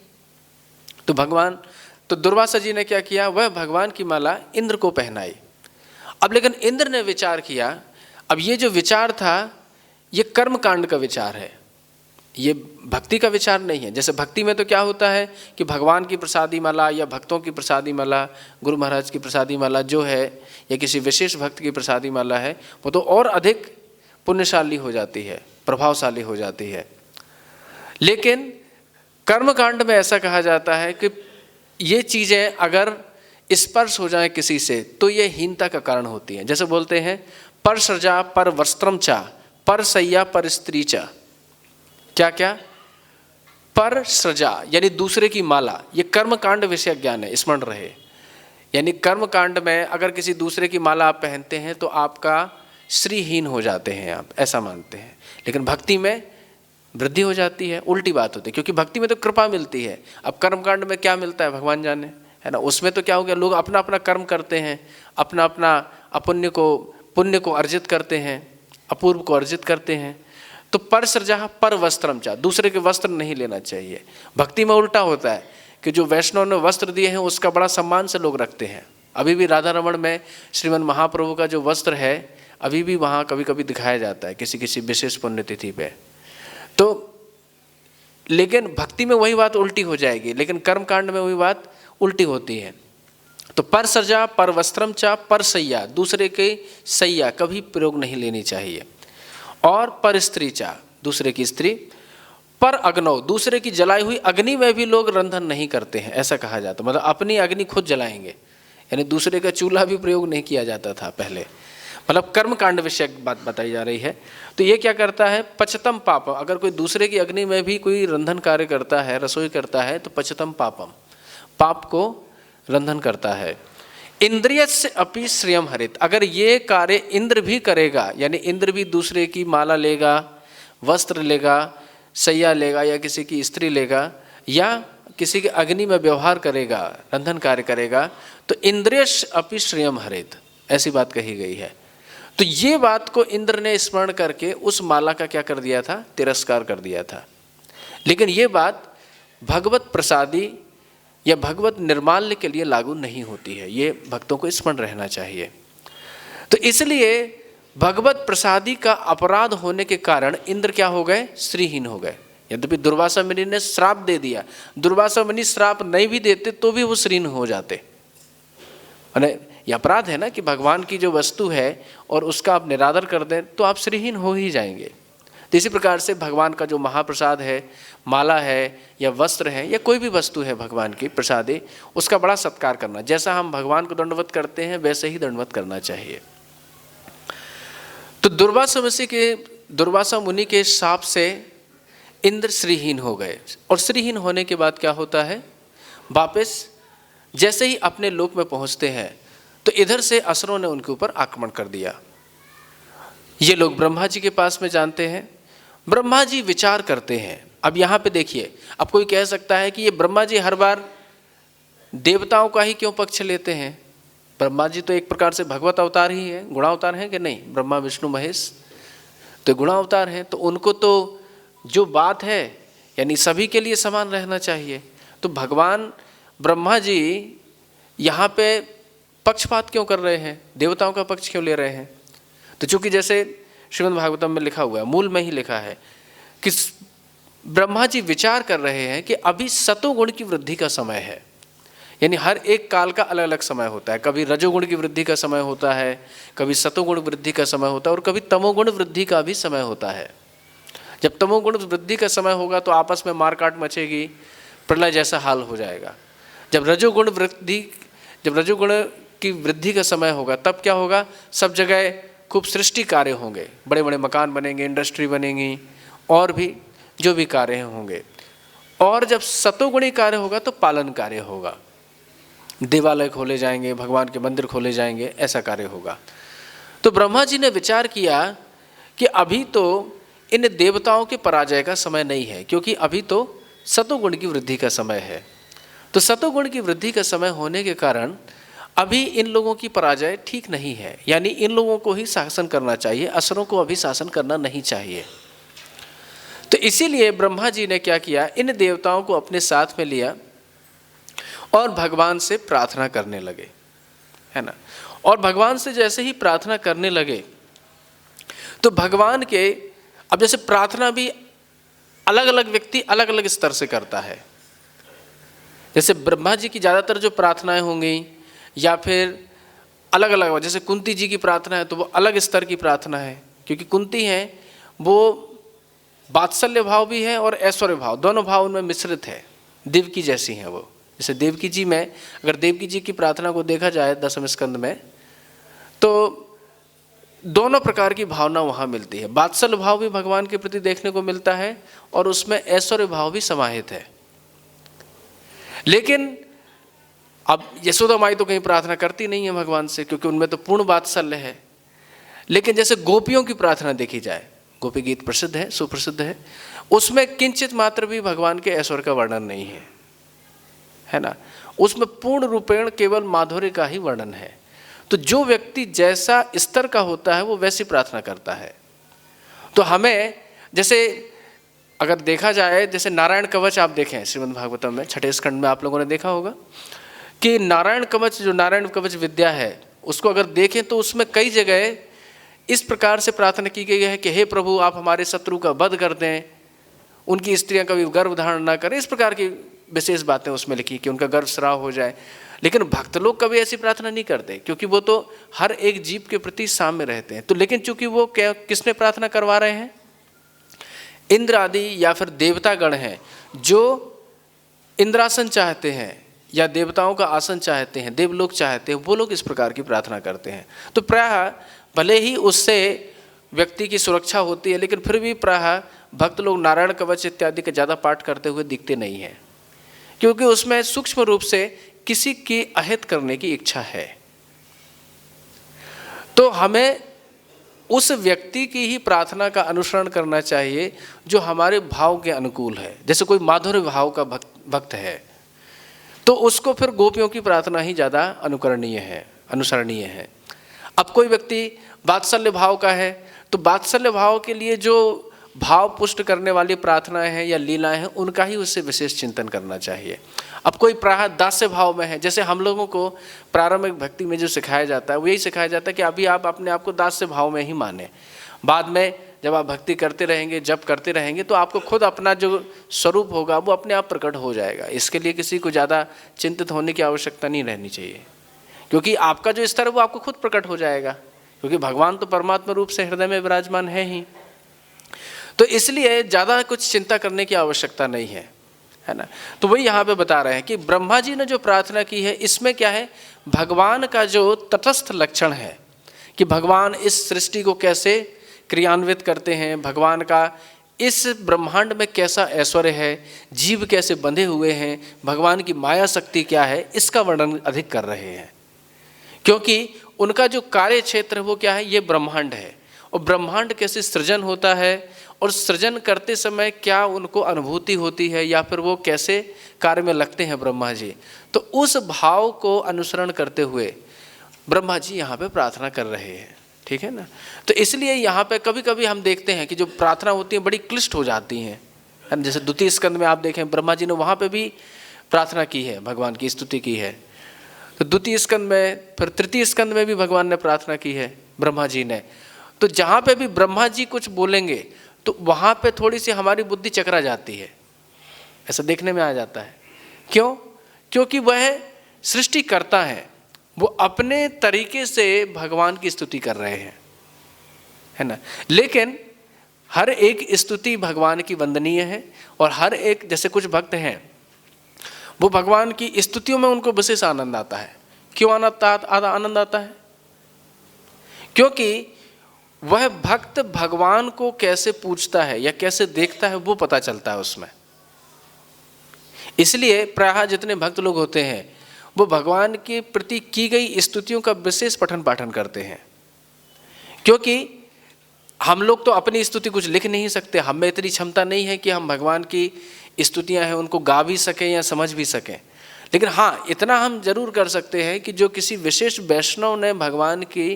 तो दुर्वासा जी ने क्या किया, वह भगवान की माला इंद्र को पहनाई। अब लेकिन इंद्र ने विचार किया, अब ये जो विचार था ये कर्म कांड का विचार है, ये भक्ति का विचार नहीं है। जैसे भक्ति में तो क्या होता है कि भगवान की प्रसादी माला या भक्तों की प्रसादी माला, गुरु महाराज की प्रसादी माला जो है, या किसी विशेष भक्त की प्रसादी माला है, वो तो और अधिक पुण्यशाली हो जाती है, प्रभावशाली हो जाती है। लेकिन कर्मकांड में ऐसा कहा जाता है कि ये चीज़ें अगर स्पर्श हो जाए किसी से तो ये हीनता का कारण होती हैं। जैसे बोलते हैं पर सृजा पर वस्त्रम चा, पर सैया पर स्त्री चा। क्या क्या? पर सृजा यानी दूसरे की माला, ये कर्मकांड विषय ज्ञान है, स्मरण रहे। यानी कर्मकांड में अगर किसी दूसरे की माला आप पहनते हैं तो आपका श्रीहीन हो जाते हैं, आप ऐसा मानते हैं। लेकिन भक्ति में वृद्धि हो जाती है, उल्टी बात होती है, क्योंकि भक्ति में तो कृपा मिलती है। अब कर्मकांड में क्या मिलता है भगवान जाने, है ना। उसमें तो क्या हो गया, लोग अपना अपना कर्म करते हैं, अपना अपना अपुण्य को पुण्य को अर्जित करते हैं, अपूर्व को अर्जित करते हैं। तो पर सृजा पर वस्त्रम चा, दूसरे के वस्त्र नहीं लेना चाहिए। भक्ति में उल्टा होता है कि जो वैष्णव ने वस्त्र दिए हैं उसका बड़ा सम्मान से लोग रखते हैं। अभी भी राधा रमण में श्रीमन महाप्रभु का जो वस्त्र है अभी भी वहाँ कभी कभी दिखाया जाता है किसी किसी विशेष पुण्यतिथि पे। तो लेकिन भक्ति में वही बात उल्टी हो जाएगी, लेकिन कर्मकांड में वही बात उल्टी होती है। तो पर सृजा पर वस्त्रम चा पर सैया, दूसरे के सैया कभी प्रयोग नहीं लेनी चाहिए। और पर स्त्री चा, दूसरे की स्त्री। पर अग्नौ, दूसरे की जलाई हुई अग्नि में भी लोग रंधन नहीं करते हैं, ऐसा कहा जाता। मतलब अपनी अग्नि खुद जलाएंगे, यानी दूसरे का चूल्हा भी प्रयोग नहीं किया जाता था पहले। मतलब कर्मकांड विषय बात बताई जा रही है। तो ये क्या करता है, पचतम पापम, अगर कोई दूसरे की अग्नि में भी कोई रंधन कार्य करता है, रसोई करता है, तो पचतम पापम, पाप को रंधन करता है। इंद्रिय से अपि श्रियम हरित, अगर ये कार्य इंद्र भी करेगा, यानी इंद्र भी दूसरे की माला लेगा, वस्त्र लेगा, सैया लेगा, या किसी की स्त्री लेगा, या किसी के अग्नि में व्यवहार करेगा, रंधन कार्य करेगा, तो इंद्रिय अपि श्रियम हरित, ऐसी बात कही गई है। तो ये बात को इंद्र ने स्मरण करके उस माला का क्या कर दिया था, तिरस्कार कर दिया था। लेकिन ये बात भगवत प्रसादी या भगवत निर्माल्य के लिए लागू नहीं होती है, ये भक्तों को स्मरण रहना चाहिए। तो इसलिए भगवत प्रसादी का अपराध होने के कारण इंद्र क्या हो गए, श्रीहीन हो गए। यद्यपि दुर्वासा मुनि ने श्राप दे दिया, दुर्वासा मुनि श्राप नहीं भी देते तो भी वो श्रीहीन हो जाते। ये अपराध है ना कि भगवान की जो वस्तु है और उसका आप निरादर कर दें तो आप श्रीहीन हो ही जाएंगे। तो इसी प्रकार से भगवान का जो महाप्रसाद है, माला है या वस्त्र है या कोई भी वस्तु है भगवान की प्रसादी, उसका बड़ा सत्कार करना। जैसा हम भगवान को दंडवत करते हैं वैसे ही दंडवत करना चाहिए। तो दुर्वासा मुनि के शाप से इंद्र श्रीहीन हो गए। और श्रीहीन होने के बाद क्या होता है, वापस जैसे ही अपने लोक में पहुंचते हैं तो इधर से असुरों ने उनके ऊपर आक्रमण कर दिया। ये लोग ब्रह्मा जी के पास में जानते हैं, ब्रह्मा जी विचार करते हैं। अब यहाँ पे देखिए, अब कोई कह सकता है कि ये ब्रह्मा जी हर बार देवताओं का ही क्यों पक्ष लेते हैं। ब्रह्मा जी तो एक प्रकार से भगवत अवतार ही है, गुणावतार हैं कि नहीं, ब्रह्मा विष्णु महेश तो गुणावतार हैं। तो उनको तो जो बात है यानी सभी के लिए समान रहना चाहिए। तो भगवान ब्रह्मा जी यहाँ पे पक्षपात क्यों कर रहे हैं, देवताओं का पक्ष क्यों ले रहे हैं। तो चूंकि जैसे श्रीमद् भागवतम में लिखा हुआ है, मूल में ही लिखा है कि ब्रह्मा जी विचार कर रहे हैं कि अभी सतोगुण की वृद्धि का समय है। यानी हर एक काल का अलग अलग समय होता है, कभी रजोगुण की वृद्धि का समय होता है, कभी सतोगुण वृद्धि का समय होता है, और कभी तमोगुण वृद्धि का भी समय होता है। जब तमोगुण वृद्धि का समय होगा तो आपस में मारकाट मचेगी, प्रलय जैसा हाल हो जाएगा। जब रजोगुण की वृद्धि का समय होगा तब क्या होगा, सब जगह खूब सृष्टि कार्य होंगे, बड़े बड़े मकान बनेंगे, इंडस्ट्री बनेंगी, और भी जो भी कार्य होंगे। और जब सतोगुणी कार्य होगा तो पालन कार्य होगा, देवालय खोले जाएंगे, भगवान के मंदिर खोले जाएंगे, ऐसा कार्य होगा। तो ब्रह्मा जी ने विचार किया कि अभी तो इन देवताओं के पराजय का समय नहीं है, क्योंकि अभी तो सतोगुण की वृद्धि का समय है। तो सतोगुण की वृद्धि का समय होने के कारण अभी इन लोगों की पराजय ठीक नहीं है, यानी इन लोगों को ही शासन करना चाहिए, असुरों को अभी शासन करना नहीं चाहिए। तो इसीलिए ब्रह्मा जी ने क्या किया, इन देवताओं को अपने साथ में लिया और भगवान से प्रार्थना करने लगे, है ना। और भगवान से जैसे ही प्रार्थना करने लगे तो भगवान के, अब जैसे प्रार्थना भी अलग अलग व्यक्ति अलग अलग स्तर से करता है। जैसे ब्रह्मा जी की ज़्यादातर जो प्रार्थनाएं होंगी या फिर अलग अलग, जैसे कुंती जी की प्रार्थना है तो वो अलग स्तर की प्रार्थना है, क्योंकि कुंती हैं वो वात्सल्य भाव भी है और ऐश्वर्य भाव, दोनों भाव उनमें मिश्रित है, देवकी जैसी हैं वो। जैसे देवकी जी में, अगर देवकी जी की प्रार्थना को देखा जाए 10वें स्कंद में, तो दोनों प्रकार की भावना वहाँ मिलती है। वात्सल्य भाव भी भगवान के प्रति देखने को मिलता है और उसमें ऐश्वर्य भाव भी समाहित है। लेकिन अब यशोदा माई तो कहीं प्रार्थना करती नहीं है भगवान से, क्योंकि उनमें तो पूर्ण वात्सल्य है। लेकिन जैसे गोपियों की प्रार्थना देखी जाए, गोपी गीत प्रसिद्ध है, सुप्रसिद्ध है, उसमें किंचित मात्र भी भगवान के ऐश्वर्य का वर्णन नहीं है, है ना। उसमें पूर्ण रूपेण केवल माधुर्य का ही वर्णन है। तो जो व्यक्ति जैसा स्तर का होता है वो वैसी प्रार्थना करता है। तो हमें जैसे अगर देखा जाए, जैसे नारायण कवच आप देखें श्रीमद् भागवतम में 6ठे स्कंद में आप लोगों ने देखा होगा कि नारायण कवच, जो नारायण कवच विद्या है, उसको अगर देखें तो उसमें कई जगह इस प्रकार से प्रार्थना की गई है कि हे प्रभु आप हमारे शत्रु का वध कर दें, उनकी स्त्रियां कभी गर्भ धारण ना करें, इस प्रकार की विशेष बातें उसमें लिखी कि उनका गर्भ स्राव हो जाए। लेकिन भक्त लोग कभी ऐसी प्रार्थना नहीं करते, क्योंकि वो तो हर एक जीव के प्रति साम्य रहते हैं। तो लेकिन चूंकि वो क्या, किसने प्रार्थना करवा रहे हैं, इंद्र आदि या फिर देवतागण हैं जो इंद्रासन चाहते हैं या देवताओं का आसन चाहते हैं, देवलोक चाहते हैं, वो लोग इस प्रकार की प्रार्थना करते हैं। तो प्रायः भले ही उससे व्यक्ति की सुरक्षा होती है, लेकिन फिर भी प्रायः भक्त लोग नारायण कवच इत्यादि का ज़्यादा पाठ करते हुए दिखते नहीं हैं, क्योंकि उसमें सूक्ष्म रूप से किसी की अहित करने की इच्छा है। तो हमें उस व्यक्ति की ही प्रार्थना का अनुसरण करना चाहिए जो हमारे भाव के अनुकूल है। जैसे कोई माधुर्य भाव का भक्त है तो उसको फिर गोपियों की प्रार्थना ही ज़्यादा अनुकरणीय है, अनुसरणीय है। अब कोई व्यक्ति वात्सल्य भाव का है तो वात्सल्य भाव के लिए जो भाव पुष्ट करने वाली प्रार्थनाएं हैं या लीलाएं हैं, उनका ही उससे विशेष चिंतन करना चाहिए। अब कोई प्रायः दास्य भाव में है, जैसे हम लोगों को प्रारंभिक भक्ति में जो सिखाया जाता है वो यही सिखाया जाता है कि अभी आप अपने आप को दास्य भाव में ही माने, बाद में जब आप भक्ति करते रहेंगे, जप करते रहेंगे, तो आपको खुद अपना जो स्वरूप होगा वो अपने आप प्रकट हो जाएगा। इसके लिए किसी को ज़्यादा चिंतित होने की आवश्यकता नहीं रहनी चाहिए, क्योंकि आपका जो स्तर है वो आपको खुद प्रकट हो जाएगा, क्योंकि भगवान तो परमात्मा रूप से हृदय में विराजमान है ही। तो इसलिए ज़्यादा कुछ चिंता करने की आवश्यकता नहीं है, है ना। तो वही यहाँ पे बता रहे हैं कि ब्रह्मा जी ने जो प्रार्थना की है, इसमें क्या है, भगवान का जो तटस्थ लक्षण है कि भगवान इस सृष्टि को कैसे क्रियान्वित करते हैं, भगवान का इस ब्रह्मांड में कैसा ऐश्वर्य है, जीव कैसे बंधे हुए हैं, भगवान की माया शक्ति क्या है, इसका वर्णन अधिक कर रहे हैं। क्योंकि उनका जो कार्य क्षेत्र है वो क्या है, ये ब्रह्मांड है, और ब्रह्मांड कैसे सृजन होता है और सृजन करते समय क्या उनको अनुभूति होती है, या फिर वो कैसे कार्य में लगते हैं ब्रह्मा जी। तो उस भाव को अनुसरण करते हुए ब्रह्मा जी यहाँ पे प्रार्थना कर रहे हैं, ठीक है ना। तो इसलिए यहाँ पे कभी कभी हम देखते हैं कि जो प्रार्थना होती है बड़ी क्लिष्ट हो जाती हैं, है ना। जैसे द्वितीय स्कंद में आप देखें, ब्रह्मा जी ने वहाँ पे भी प्रार्थना की है, भगवान की स्तुति की है। तो द्वितीय स्कंद में, फिर तृतीय स्कंद में भी भगवान ने प्रार्थना की है ब्रह्मा जी ने। तो जहाँ पे भी ब्रह्मा जी कुछ बोलेंगे तो वहाँ पे थोड़ी सी हमारी बुद्धि चकरा जाती है, ऐसा देखने में आ जाता है। क्यों? क्योंकि वह सृष्टि करता है, वो अपने तरीके से भगवान की स्तुति कर रहे हैं, है ना। लेकिन हर एक स्तुति भगवान की वंदनीय है, और हर एक, जैसे कुछ भक्त हैं वो भगवान की स्तुतियों में उनको विशेष आनंद आता है। क्यों आनंद आता है? क्योंकि वह भक्त भगवान को कैसे पूजता है या कैसे देखता है वो पता चलता है उसमें। इसलिए प्रायः जितने भक्त लोग होते हैं वो भगवान के प्रति की गई स्तुतियों का विशेष पठन पाठन करते हैं, क्योंकि हम लोग तो अपनी स्तुति कुछ लिख नहीं सकते, हम में इतनी क्षमता नहीं है कि हम भगवान की स्तुतियाँ हैं उनको गा भी सकें या समझ भी सकें। लेकिन हाँ, इतना हम जरूर कर सकते हैं कि जो किसी विशेष वैष्णव ने भगवान की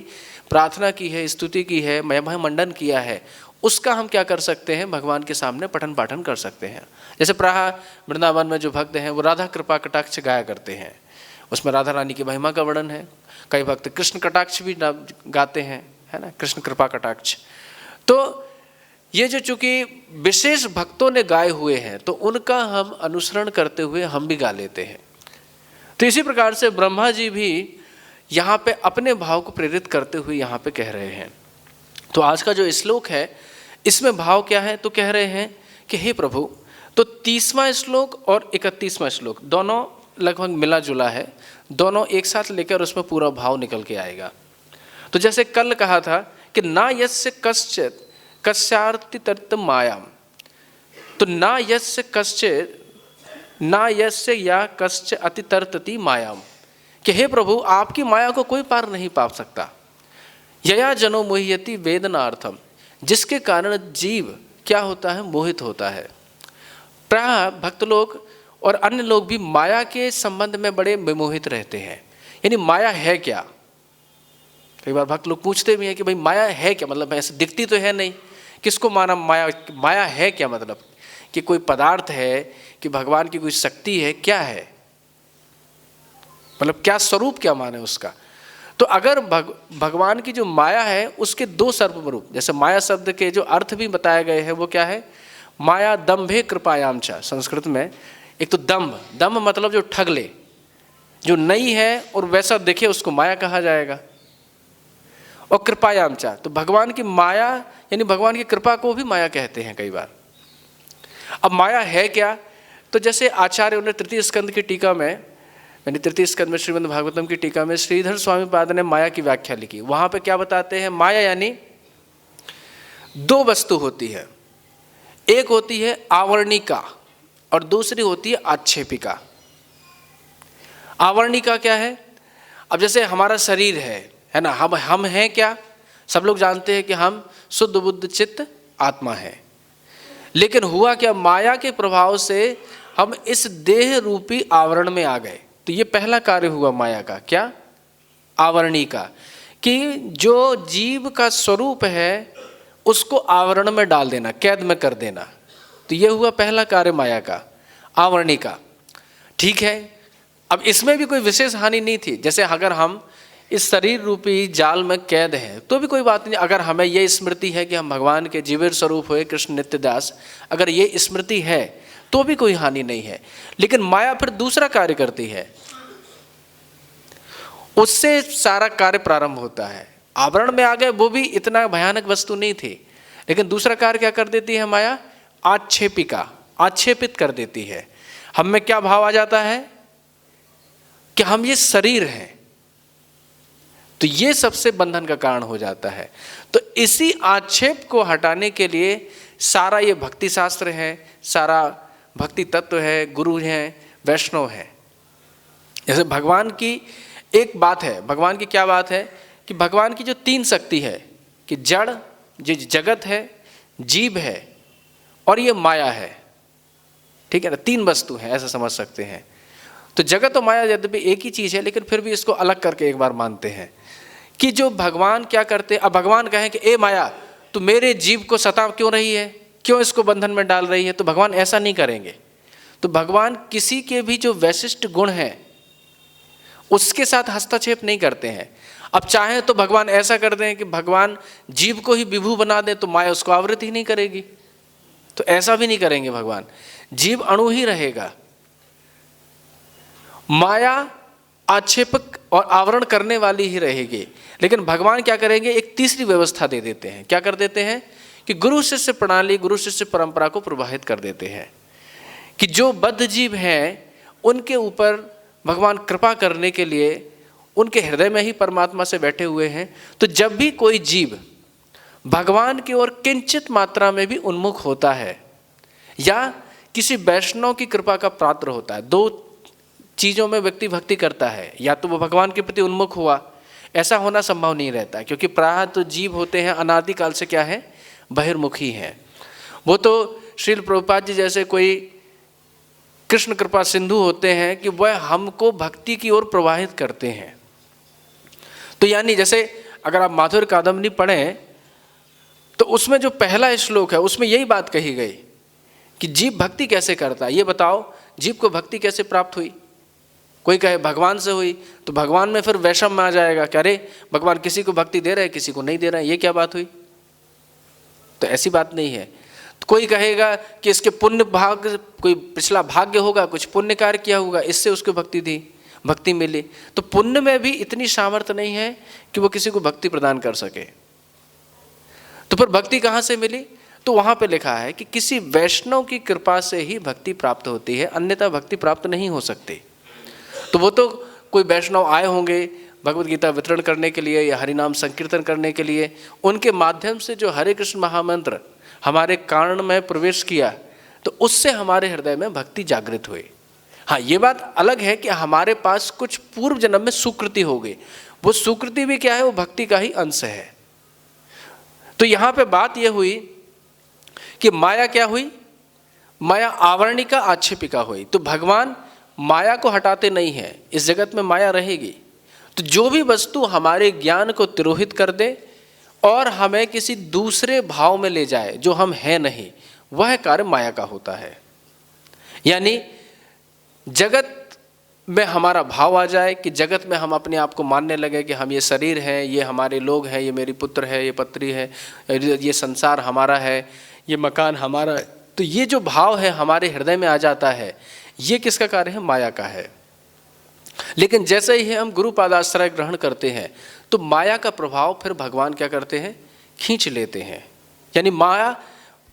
प्रार्थना की है, स्तुति की है, महिमा मंडन किया है, उसका हम क्या कर सकते हैं, भगवान के सामने पठन पाठन कर सकते हैं। जैसे प्रायः वृंदावन में जो भक्त हैं वो राधा कृपा कटाक्ष गाया करते हैं, उसमें राधा रानी की महिमा का वर्णन है। कई भक्त कृष्ण कटाक्ष भी गाते हैं, है ना, कृष्ण कृपा कटाक्ष। तो ये जो चूंकि विशेष भक्तों ने गाए हुए हैं तो उनका हम अनुसरण करते हुए हम भी गा लेते हैं। तो इसी प्रकार से ब्रह्मा जी भी यहाँ पे अपने भाव को प्रेरित करते हुए यहाँ पे कह रहे हैं। तो आज का जो श्लोक है इसमें भाव क्या है, तो कह रहे हैं कि हे प्रभु, तो 30वां श्लोक और 31वां श्लोक दोनों लगभग मिला जुला है, दोनों एक साथ लेकर उसमें पूरा भाव निकल के आएगा। तो जैसे कल कहा था कि ना यस्य कश्चित् कस्यार्ति तर्त मायाम, तो ना यस्य कश्चित् ना यस्य या कश्च अतितर्तति मायाम, कि हे प्रभु आपकी माया को कोई पार नहीं पा सकता। यया जनो मोह्यति वेदनार्थम, जिसके कारण जीव क्या होता है, मोहित होता है। प्राय भक्त लोग और अन्य लोग भी माया के संबंध में बड़े विमोहित रहते हैं। यानी माया है क्या, कई बार भक्त लोग पूछते भी हैं कि भाई माया है क्या, मतलब ऐसे दिखती तो है नहीं, किसको माना माया, माया है क्या, मतलब कि कोई पदार्थ है, कि भगवान की कोई शक्ति है, क्या है, मतलब क्या स्वरूप क्या माने उसका। तो अगर भगवान की जो माया है उसके दो सर्व रूप, जैसे माया शब्द के जो अर्थ भी बताए गए हैं वो क्या है, माया दंभे कृपायाम च, संस्कृत में एक तो दंभ, दंभ मतलब जो ठग ले, जो नहीं है और वैसा दिखे उसको माया कहा जाएगा, और कृपायाम च, तो भगवान की माया यानी भगवान की कृपा को भी माया कहते हैं कई बार। अब माया है क्या, तो जैसे आचार्य ने तृतीय स्कंद की टीका में, यानी तृतीय स्कंद में श्रीमद् भागवतम की टीका में श्रीधर स्वामी पाद ने माया की व्याख्या लिखी। वहां पे क्या बताते हैं, माया यानी दो वस्तु होती है, एक होती है आवरणिका और दूसरी होती है आक्षेपिका। आवरणिका क्या है, अब जैसे हमारा शरीर है ना, हम हैं क्या, सब लोग जानते हैं कि हम शुद्ध बुद्ध चित्त आत्मा है, लेकिन हुआ क्या, माया के प्रभाव से हम इस देह रूपी आवरण में आ गए। तो ये पहला कार्य हुआ माया का, क्या, आवरणी का, कि जो जीव का स्वरूप है उसको आवरण में डाल देना, कैद में कर देना। तो ये हुआ पहला कार्य माया का, आवरणी का। ठीक है, अब इसमें भी कोई विशेष हानि नहीं थी। जैसे अगर हम इस शरीर रूपी जाल में कैद हैं तो भी कोई बात नहीं, अगर हमें ये स्मृति है कि हम भगवान के जीवित स्वरूप हुए कृष्ण नित्यदास, अगर ये स्मृति है तो भी कोई हानि नहीं है। लेकिन माया फिर दूसरा कार्य करती है, उससे सारा कार्य प्रारंभ होता है। आवरण में आ गए, वो भी इतना भयानक वस्तु नहीं थी, लेकिन दूसरा कार्य क्या कर देती है माया, आक्षेपिका, आक्षेपित कर देती है। हम में क्या भाव आ जाता है कि हम ये शरीर हैं, तो ये सबसे बंधन का कारण हो जाता है। तो इसी आक्षेप को हटाने के लिए सारा ये भक्ति शास्त्र है, सारा भक्ति तत्व है, गुरु हैं, वैष्णव है। जैसे भगवान की एक बात है, भगवान की क्या बात है कि भगवान की जो तीन शक्ति है, कि जड़ जो जगत है, जीव है और ये माया है, ठीक है ना, तीन वस्तु है ऐसा समझ सकते हैं। तो जगत और माया यद्यपि एक ही चीज़ है, लेकिन फिर भी इसको अलग करके एक बार मानते हैं कि जो भगवान क्या करते हैं। अब भगवान कहें कि ए माया तू मेरे जीव को सता क्यों रही है, क्यों इसको बंधन में डाल रही है, तो भगवान ऐसा नहीं करेंगे। तो भगवान किसी के भी जो वैशिष्ट गुण हैं उसके साथ हस्तक्षेप नहीं करते हैं। अब चाहे तो भगवान ऐसा कर दें कि भगवान जीव को ही विभू बना दें तो माया उसको आवृत ही नहीं करेगी, तो ऐसा भी नहीं करेंगे भगवान, जीव अणु ही रहेगा। माया आक्षेपक और आवरण करने वाली ही रहेगी। लेकिन भगवान क्या करेंगे, एक तीसरी व्यवस्था दे देते हैं। क्या कर देते हैं कि गुरु शिष्य प्रणाली, गुरु शिष्य परंपरा को प्रवाहित कर देते हैं कि जो बद्ध जीव हैं उनके ऊपर भगवान कृपा करने के लिए उनके हृदय में ही परमात्मा से बैठे हुए हैं। तो जब भी कोई जीव भगवान की ओर किंचित मात्रा में भी उन्मुख होता है या किसी वैष्णव की कृपा का पात्र होता है, दो चीज़ों में व्यक्ति भक्ति करता है, या तो वो भगवान के प्रति उन्मुख हुआ, ऐसा होना संभव नहीं रहता, क्योंकि प्रायः तो जीव होते हैं अनादिकाल से क्या है, बहिर्मुखी हैं। वो तो श्रील प्रभुपाद जी जैसे कोई कृष्ण कृपा सिंधु होते हैं कि वह हमको भक्ति की ओर प्रवाहित करते हैं। तो यानी जैसे अगर आप माधुर्य कादम्बनी पढ़ें तो उसमें जो पहला श्लोक है उसमें यही बात कही गई कि जीव भक्ति कैसे करता है। ये बताओ जीव को भक्ति कैसे प्राप्त हुई। कोई कहे भगवान से हुई, तो भगवान में फिर वैषम में आ जाएगा कि अरे भगवान किसी को भक्ति दे रहे हैं किसी को नहीं दे रहे हैं, ये क्या बात हुई। तो ऐसी बात नहीं है। तो कोई कहेगा कि इसके पुण्य भाग, कोई पिछला भाग्य होगा, कुछ पुण्य कार्य किया होगा, इससे उसको भक्ति दी, भक्ति मिली। तो पुण्य में भी इतनी सामर्थ्य नहीं है कि वो किसी को भक्ति प्रदान कर सके। तो फिर भक्ति कहाँ से मिली, तो वहाँ पे लिखा है कि किसी वैष्णव की कृपा से ही भक्ति प्राप्त होती है, अन्यथा भक्ति प्राप्त नहीं हो सकती। तो वो तो कोई वैष्णव आए होंगे भगवद गीता वितरण करने के लिए या हरिनाम संकीर्तन करने के लिए, उनके माध्यम से जो हरे कृष्ण महामंत्र हमारे कारण में प्रवेश किया तो उससे हमारे हृदय में भक्ति जागृत हुई। हाँ, ये बात अलग है कि हमारे पास कुछ पूर्व जन्म में सुकृति हो गई, वो सुकृति भी क्या है, वो भक्ति का ही अंश है। तो यहाँ पे बात ये हुई कि माया क्या हुई, माया आवरणिका आक्षेपिका हुई। तो भगवान माया को हटाते नहीं है, इस जगत में माया रहेगी। तो जो भी वस्तु हमारे ज्ञान को तिरोहित कर दे और हमें किसी दूसरे भाव में ले जाए जो हम हैं नहीं, वह कार्य माया का होता है। यानी जगत में हमारा भाव आ जाए कि जगत में हम अपने आप को मानने लगे कि हम ये शरीर है, ये हमारे लोग हैं, ये मेरी पुत्र है, ये पत्नी है, ये संसार हमारा है, ये मकान हमारा है। तो ये जो भाव है हमारे हृदय में आ जाता है, ये किसका कार्य है, माया का है। लेकिन जैसे ही हम गुरु पादाश्रय ग्रहण करते हैं तो माया का प्रभाव फिर भगवान क्या करते हैं, खींच लेते हैं। यानी माया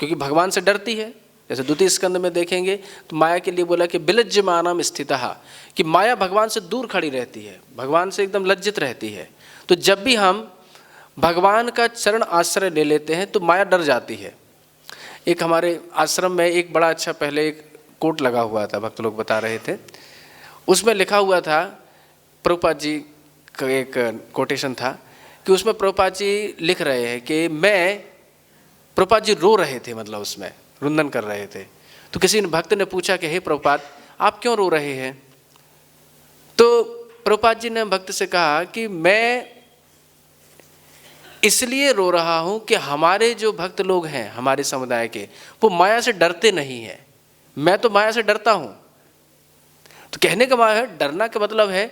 क्योंकि भगवान से डरती है, जैसे द्वितीय स्कंद में देखेंगे तो माया के लिए बोला कि बिलज्जमानम स्थितः, कि माया भगवान से दूर खड़ी रहती है, भगवान से एकदम लज्जित रहती है। तो जब भी हम भगवान का चरण आश्रय ले लेते हैं तो माया डर जाती है। एक हमारे आश्रम में एक बड़ा अच्छा पहले एक कोट लगा हुआ था, भक्त लोग बता रहे थे, उसमें लिखा हुआ था, प्रभुपाद जी का एक कोटेशन था कि उसमें प्रभुपाद जी लिख रहे हैं कि प्रभुपाद जी रो रहे थे, मतलब उसमें रुंदन कर रहे थे। तो किसी भक्त ने पूछा कि हे प्रभुपाद आप क्यों रो रहे हैं। तो प्रभुपाद जी ने भक्त से कहा कि मैं इसलिए रो रहा हूं कि हमारे जो भक्त लोग हैं हमारे समुदाय के, वो माया से डरते नहीं हैं, मैं तो माया से डरता हूं। तो कहने का मतलब है, डरना का मतलब है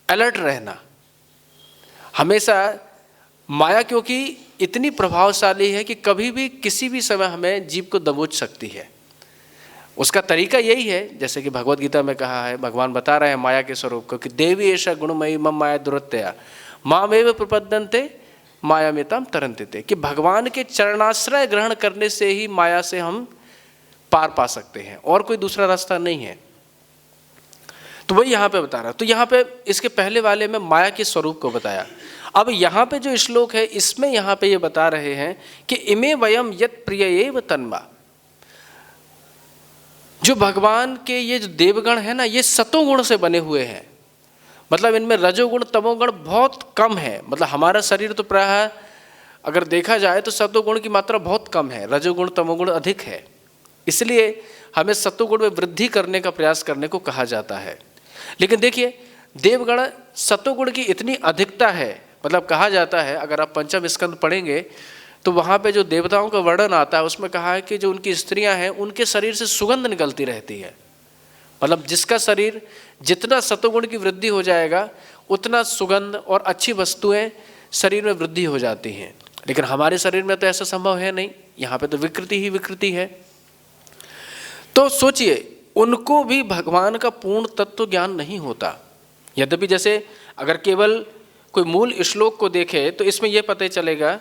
अलर्ट रहना हमेशा। माया क्योंकि इतनी प्रभावशाली है कि कभी भी किसी भी समय हमें जीव को दबोच सकती है। उसका तरीका यही है, जैसे कि भगवद गीता में कहा है, भगवान बता रहे हैं माया के स्वरूप को कि देवी ऐसा गुणमयी मम माया दुरत्यया मामेव प्रपद्यन्ते मायामेताम तरन्ते, कि भगवान के चरणाश्रय ग्रहण करने से ही माया से हम पार पा सकते हैं, और कोई दूसरा रास्ता नहीं है। तो वही यहाँ पे बता रहा। तो यहाँ पे इसके पहले वाले में माया के स्वरूप को बताया। अब यहाँ पे जो श्लोक है इसमें यहाँ पे ये बता रहे हैं कि इमे वयम यत् प्रियएव तन्मा, जो भगवान के ये जो देवगण है ना, ये सतोगुण से बने हुए हैं। मतलब इनमें रजोगुण तमोगुण बहुत कम है। मतलब हमारा शरीर तो प्रायः अगर देखा जाए तो सतोगुण की मात्रा बहुत कम है, रजोगुण तमोगुण अधिक है। इसलिए हमें सतोगुण में वृद्धि करने का प्रयास करने को कहा जाता है। लेकिन देखिए देवगण सतोगुण की इतनी अधिकता है, मतलब कहा जाता है, अगर आप पंचम स्कंद पढ़ेंगे तो वहाँ पे जो देवताओं का वर्णन आता है उसमें कहा है कि जो उनकी स्त्रियां हैं उनके शरीर से सुगंध निकलती रहती है। मतलब जिसका शरीर जितना सतोगुण की वृद्धि हो जाएगा उतना सुगंध और अच्छी वस्तुएं शरीर में वृद्धि हो जाती हैं। लेकिन हमारे शरीर में तो ऐसा संभव है नहीं, यहाँ पे तो विकृति ही विकृति है। तो सोचिए उनको भी भगवान का पूर्ण तत्व ज्ञान नहीं होता। यद्यपि जैसे अगर केवल कोई मूल श्लोक को देखे तो इसमें यह पता चलेगा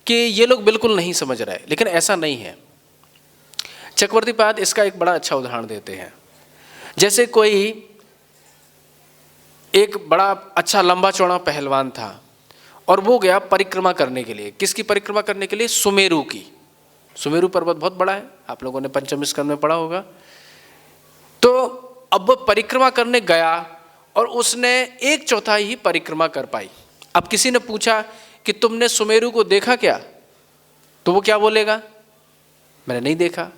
कि ये लोग बिल्कुल नहीं समझ रहे, लेकिन ऐसा नहीं है। चक्रवर्ती पाद इसका एक बड़ा अच्छा उदाहरण देते हैं। जैसे कोई एक बड़ा अच्छा लंबा चौड़ा पहलवान था और वो गया परिक्रमा करने के लिए। किसकी परिक्रमा करने के लिए? सुमेरु की। सुमेरु पर्वत बहुत बड़ा है, आप लोगों ने पंचम स्कंद में पढ़ा होगा। तो अब वो परिक्रमा करने गया और उसने 1/4 ही परिक्रमा कर पाई। अब किसी ने पूछा कि तुमने सुमेरु को देखा क्या, तो वो क्या बोलेगा, मैंने नहीं देखा।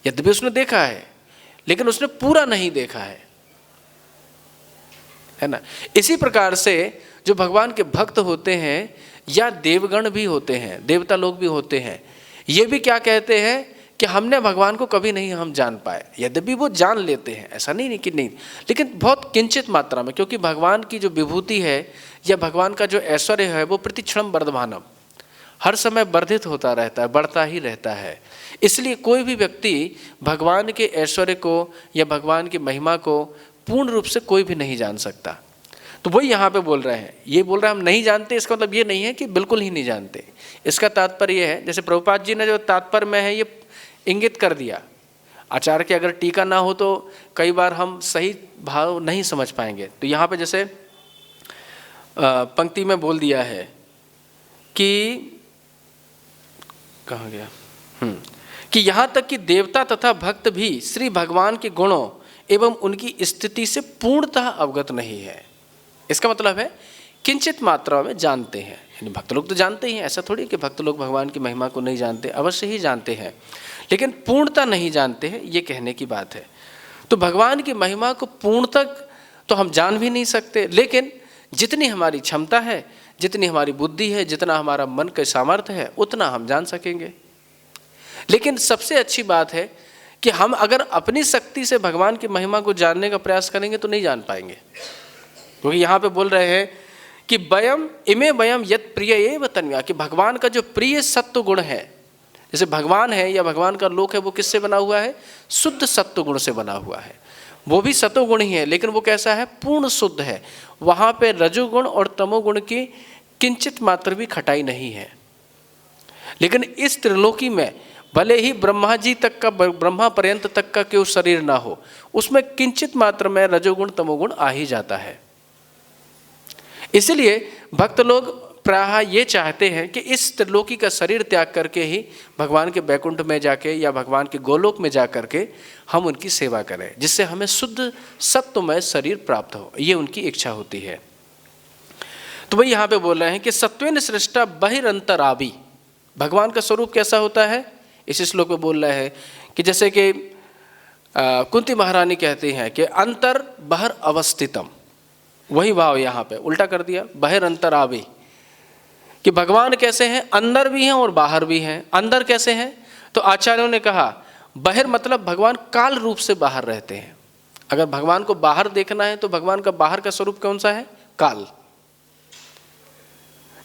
यद्यपि उसने देखा है लेकिन उसने पूरा नहीं देखा है ना। इसी प्रकार से जो भगवान के भक्त होते हैं या देवगण भी होते हैं, देवता लोग भी होते हैं, ये भी क्या कहते हैं कि हमने भगवान को कभी नहीं हम जान पाए। यद्यपि वो जान लेते हैं, ऐसा नहीं कि नहीं, लेकिन बहुत किंचित मात्रा में, क्योंकि भगवान की जो विभूति है या भगवान का जो ऐश्वर्य है वो प्रतिक्षणम वर्धमानम, हर समय वर्धित होता रहता है, बढ़ता ही रहता है। इसलिए कोई भी व्यक्ति भगवान के ऐश्वर्य को या भगवान की महिमा को पूर्ण रूप से कोई भी नहीं जान सकता। तो वही यहाँ पे बोल रहे हैं, ये बोल रहे हैं हम नहीं जानते, इसका मतलब ये नहीं है कि बिल्कुल ही नहीं जानते। इसका तात्पर्य ये है, जैसे प्रभुपाद जी ने जो तात्पर्य में है ये इंगित कर दिया, आचार्य की अगर टीका ना हो तो कई बार हम सही भाव नहीं समझ पाएंगे। तो यहाँ पे जैसे पंक्ति में बोल दिया है कि कहाँ गया, कि यहाँ तक कि देवता तथा भक्त भी श्री भगवान के गुणों एवं उनकी स्थिति से पूर्णतः अवगत नहीं है। इसका मतलब है किंचित मात्रा में जानते हैं, यानी भक्त लोग तो जानते ही हैं, ऐसा थोड़ी कि भक्त लोग भगवान की महिमा को नहीं जानते, अवश्य ही जानते हैं, लेकिन पूर्णता नहीं जानते हैं, ये कहने की बात है। तो भगवान की महिमा को पूर्ण तक तो हम जान भी नहीं सकते, लेकिन जितनी हमारी क्षमता है, जितनी हमारी बुद्धि है, जितना हमारा मन का सामर्थ्य है, उतना हम जान सकेंगे। लेकिन सबसे अच्छी बात है कि हम अगर अपनी शक्ति से भगवान की महिमा को जानने का प्रयास करेंगे तो नहीं जान पाएंगे, क्योंकि यहाँ पे बोल रहे हैं कि वयम इमे वयम यत प्रिय एव तन्व्या, कि भगवान का जो प्रिय सत्व गुण है, जैसे भगवान है या भगवान का लोक है वो किससे बना हुआ है, शुद्ध सत्व गुण से बना हुआ है। वो भी सत्वगुण ही है, लेकिन वो कैसा है, पूर्ण शुद्ध है। वहाँ पे रजोगुण और तमोगुण की किंचित मात्र भी खटाई नहीं है। लेकिन इस त्रिलोकी में भले ही ब्रह्मा जी तक का, ब्रह्मा पर्यंत तक का क्यों शरीर ना हो, उसमें किंचित मात्र में रजोगुण तमोगुण आ ही जाता है। इसलिए भक्त लोग प्रायः ये चाहते हैं कि इस त्रिलोकी का शरीर त्याग करके ही भगवान के बैकुंठ में जाके या भगवान के गोलोक में जा करके हम उनकी सेवा करें, जिससे हमें शुद्ध सत्वमय शरीर प्राप्त हो, ये उनकी इच्छा होती है। तो वही यहाँ पे बोल रहे हैं कि सत्वेन सृष्टा बहिरंतरावि, भगवान का स्वरूप कैसा होता है, इस श्लोक में बोल रहे हैं कि जैसे कि कुंती महारानी कहती हैं कि अंतर बहर अवस्थितम, वही भाव यहाँ पे उल्टा कर दिया, बहिरंतरावि, कि भगवान कैसे हैं, अंदर भी हैं और बाहर भी हैं। अंदर कैसे हैं, तो आचार्यों ने कहा बहिर मतलब भगवान काल रूप से बाहर रहते हैं। अगर भगवान को बाहर देखना है तो भगवान का बाहर का स्वरूप कौन सा है, काल।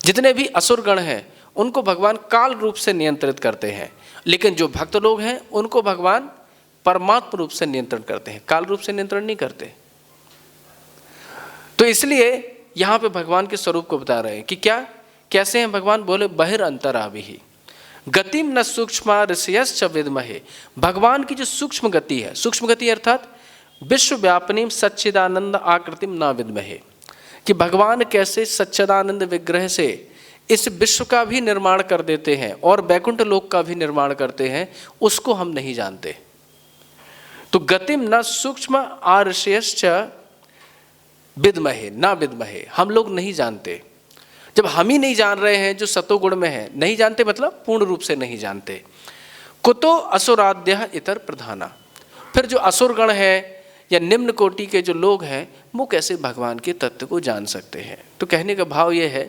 जितने भी असुर गण हैं उनको भगवान काल रूप से नियंत्रित करते हैं, लेकिन जो भक्त लोग हैं उनको भगवान परमात्म रूप से नियंत्रण करते हैं, काल रूप से नियंत्रण नहीं करते। तो इसलिए यहाँ पे भगवान के स्वरूप को बता रहे हैं कि क्या कैसे हैं भगवान, बोले बहिरंतराविहि गतिम न सूक्ष्म ऋषयश्च विद्महे, भगवान की जो सूक्ष्म गति है, सूक्ष्म गति अर्थात विश्वव्यापिनीम सच्चिदानंद आकृतिम न विद्महे, कि भगवान कैसे सच्चिदानंद विग्रह से इस विश्व का भी निर्माण कर देते हैं और बैकुंठ लोक का भी निर्माण करते हैं, उसको हम नहीं जानते। तो गतिम न सूक्ष्म ऋषयश्च विद्महे न विद्महे, हम लोग नहीं जानते। जब हम ही नहीं जान रहे हैं जो सतोगुण में है, नहीं जानते मतलब पूर्ण रूप से नहीं जानते। कुतो असुराद्य इतर प्रधाना, फिर जो असुरगण है या निम्न कोटि के जो लोग हैं वो कैसे भगवान के तत्व को जान सकते हैं। तो कहने का भाव ये है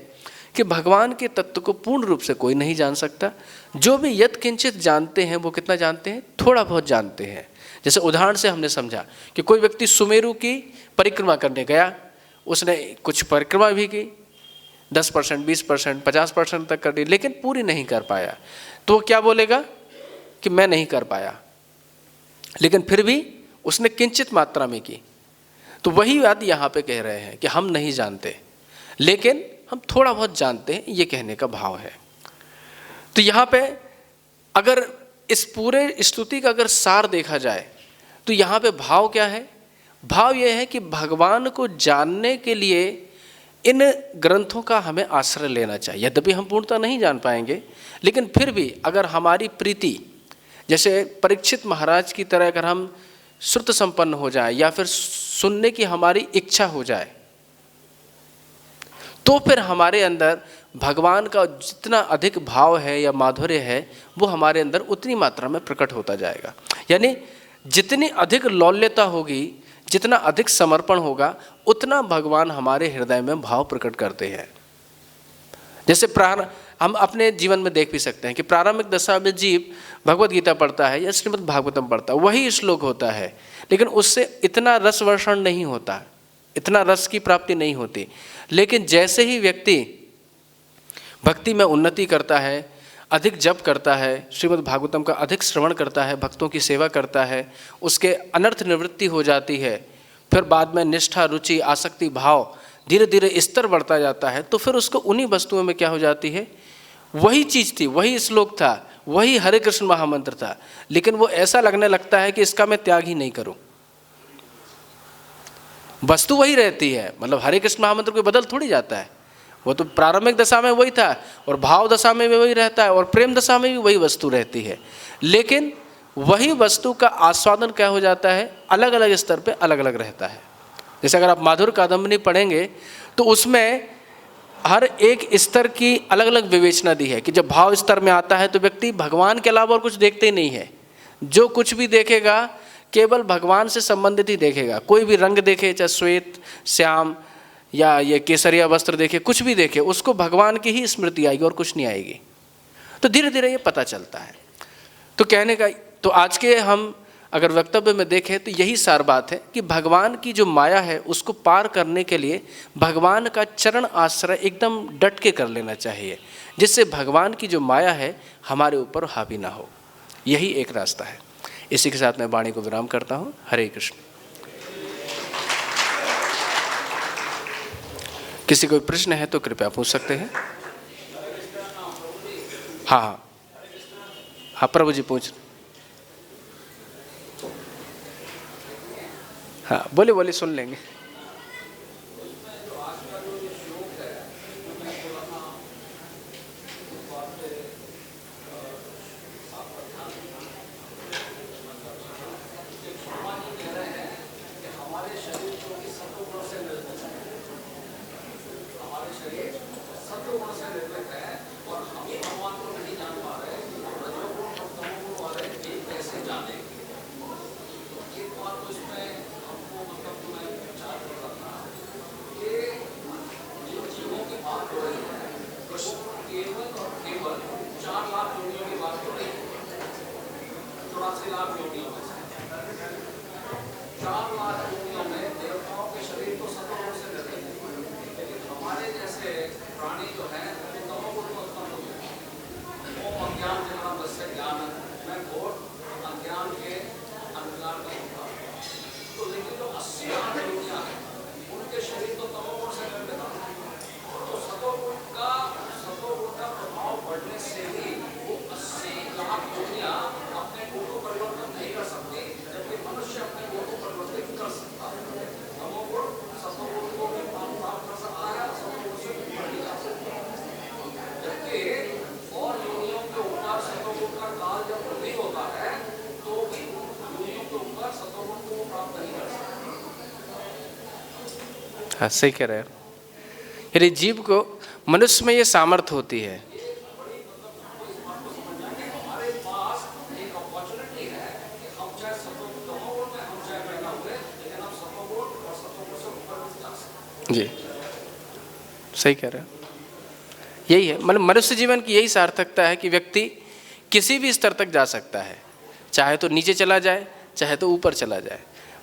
कि भगवान के तत्व को पूर्ण रूप से कोई नहीं जान सकता। जो भी यत् किंचित जानते हैं वो कितना जानते हैं, थोड़ा बहुत जानते हैं। जैसे उदाहरण से हमने समझा कि कोई व्यक्ति सुमेरु की परिक्रमा करने गया, उसने कुछ परिक्रमा भी की, 10%, 20%, 50% तक कर दी, लेकिन पूरी नहीं कर पाया, तो वो क्या बोलेगा कि मैं नहीं कर पाया, लेकिन फिर भी उसने किंचित मात्रा में की। तो वही बात यहाँ पे कह रहे हैं कि हम नहीं जानते लेकिन हम थोड़ा बहुत जानते हैं, ये कहने का भाव है। तो यहाँ पे अगर इस पूरे स्तुति का अगर सार देखा जाए तो यहाँ पे भाव क्या है, भाव यह है कि भगवान को जानने के लिए इन ग्रंथों का हमें आश्रय लेना चाहिए। यद्यपि हम पूर्णतः नहीं जान पाएंगे, लेकिन फिर भी अगर हमारी प्रीति जैसे परीक्षित महाराज की तरह अगर हम श्रुत संपन्न हो जाए या फिर सुनने की हमारी इच्छा हो जाए, तो तो फिर हमारे अंदर भगवान का जितना अधिक भाव है या माधुर्य है वो हमारे अंदर उतनी मात्रा में प्रकट होता जाएगा। यानी जितनी अधिक लौल्यता होगी, जितना अधिक समर्पण होगा, उतना भगवान हमारे हृदय में भाव प्रकट करते हैं। जैसे हम अपने जीवन में देख भी सकते हैं कि प्रारंभिक दशा में जीव भगवत गीता पढ़ता है या श्रीमद् भागवतम पढ़ता है, वही श्लोक होता है, लेकिन उससे इतना रसवर्षण नहीं होता, इतना रस की प्राप्ति नहीं होती। लेकिन जैसे ही व्यक्ति भक्ति में उन्नति करता है, अधिक जप करता है, श्रीमद् भागवतम का अधिक श्रवण करता है, भक्तों की सेवा करता है, उसके अनर्थ निवृत्ति हो जाती है, फिर बाद में निष्ठा, रुचि, आसक्ति भाव धीरे धीरे स्तर बढ़ता जाता है, तो फिर उसको उन्हीं वस्तुओं में क्या हो जाती है, वही चीज़ थी, वही श्लोक था, वही हरे कृष्ण महामंत्र था, लेकिन वो ऐसा लगने लगता है कि इसका मैं त्याग ही नहीं करूं। वस्तु वही रहती है, मतलब हरे कृष्ण महामंत्र कोई बदल थोड़ी जाता है, वो तो प्रारंभिक दशा में वही था और भाव दशा में भी वही रहता है और प्रेम दशा में भी वही वस्तु रहती है, लेकिन वही वस्तु का आस्वादन क्या हो जाता है, अलग अलग स्तर पे अलग अलग रहता है। जैसे अगर आप माधुर्य कादम्बरी पढ़ेंगे तो उसमें हर एक स्तर की अलग अलग विवेचना दी है कि जब भाव स्तर में आता है तो व्यक्ति भगवान के अलावा और कुछ देखते ही नहीं है, जो कुछ भी देखेगा केवल भगवान से संबंधित ही देखेगा। कोई भी रंग देखे, चाहे श्वेत, श्याम या ये केसरिया वस्त्र देखे, कुछ भी देखे, उसको भगवान की ही स्मृति आएगी और कुछ नहीं आएगी। तो धीरे धीरे ये पता चलता है। तो कहने का तो आज के हम अगर वक्तव्य में देखें तो यही सार बात है कि भगवान की जो माया है उसको पार करने के लिए भगवान का चरण आश्रय एकदम डट के कर लेना चाहिए, जिससे भगवान की जो माया है हमारे ऊपर हावी ना हो। यही एक रास्ता है। इसी के साथ मैं वाणी को विराम करता हूँ। हरे कृष्ण। किसी कोई प्रश्न है तो कृपया पूछ सकते हैं। हाँ, प्रभु जी पूछ। हाँ, बोले बोले, सुन लेंगे। हाँ, सही कह रहे हैं। यदि जीव को, मनुष्य में ये सामर्थ्य होती है, जी सही कह रहे हैं। यही है, मतलब मनुष्य जीवन की यही सार्थकता है कि व्यक्ति किसी भी स्तर तक जा सकता है, चाहे तो नीचे चला जाए, चाहे तो ऊपर चला जाए।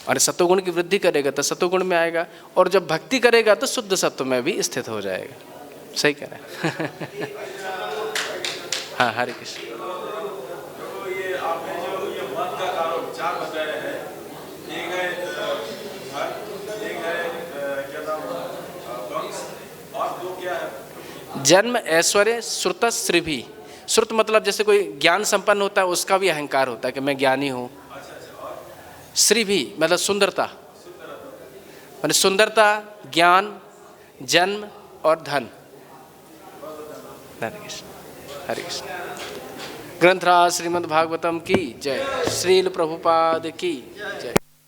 और सत्वगुण की वृद्धि करेगा तो सत्वगुण में आएगा, और जब भक्ति करेगा तो शुद्ध सत्व में भी स्थित हो जाएगा। सही कह रहे हैं। हाँ, हरे कृष्ण। ये आपने जो ये मन का कारण विचार बताया है, एक है क्या नाम, वंश, और दो क्या है? जन्म, ऐश्वर्य, श्रुत, श्रीभी। श्रुत मतलब जैसे कोई ज्ञान संपन्न होता है उसका भी अहंकार होता है कि मैं ज्ञानी हूँ। श्री भी मतलब सुंदरता, मतलब सुंदरता, ज्ञान, जन्म और धन। हरे कृष्ण, हरे कृष्ण। ग्रंथराज श्रीमद् भागवतम की जय। श्रील प्रभुपाद की जय।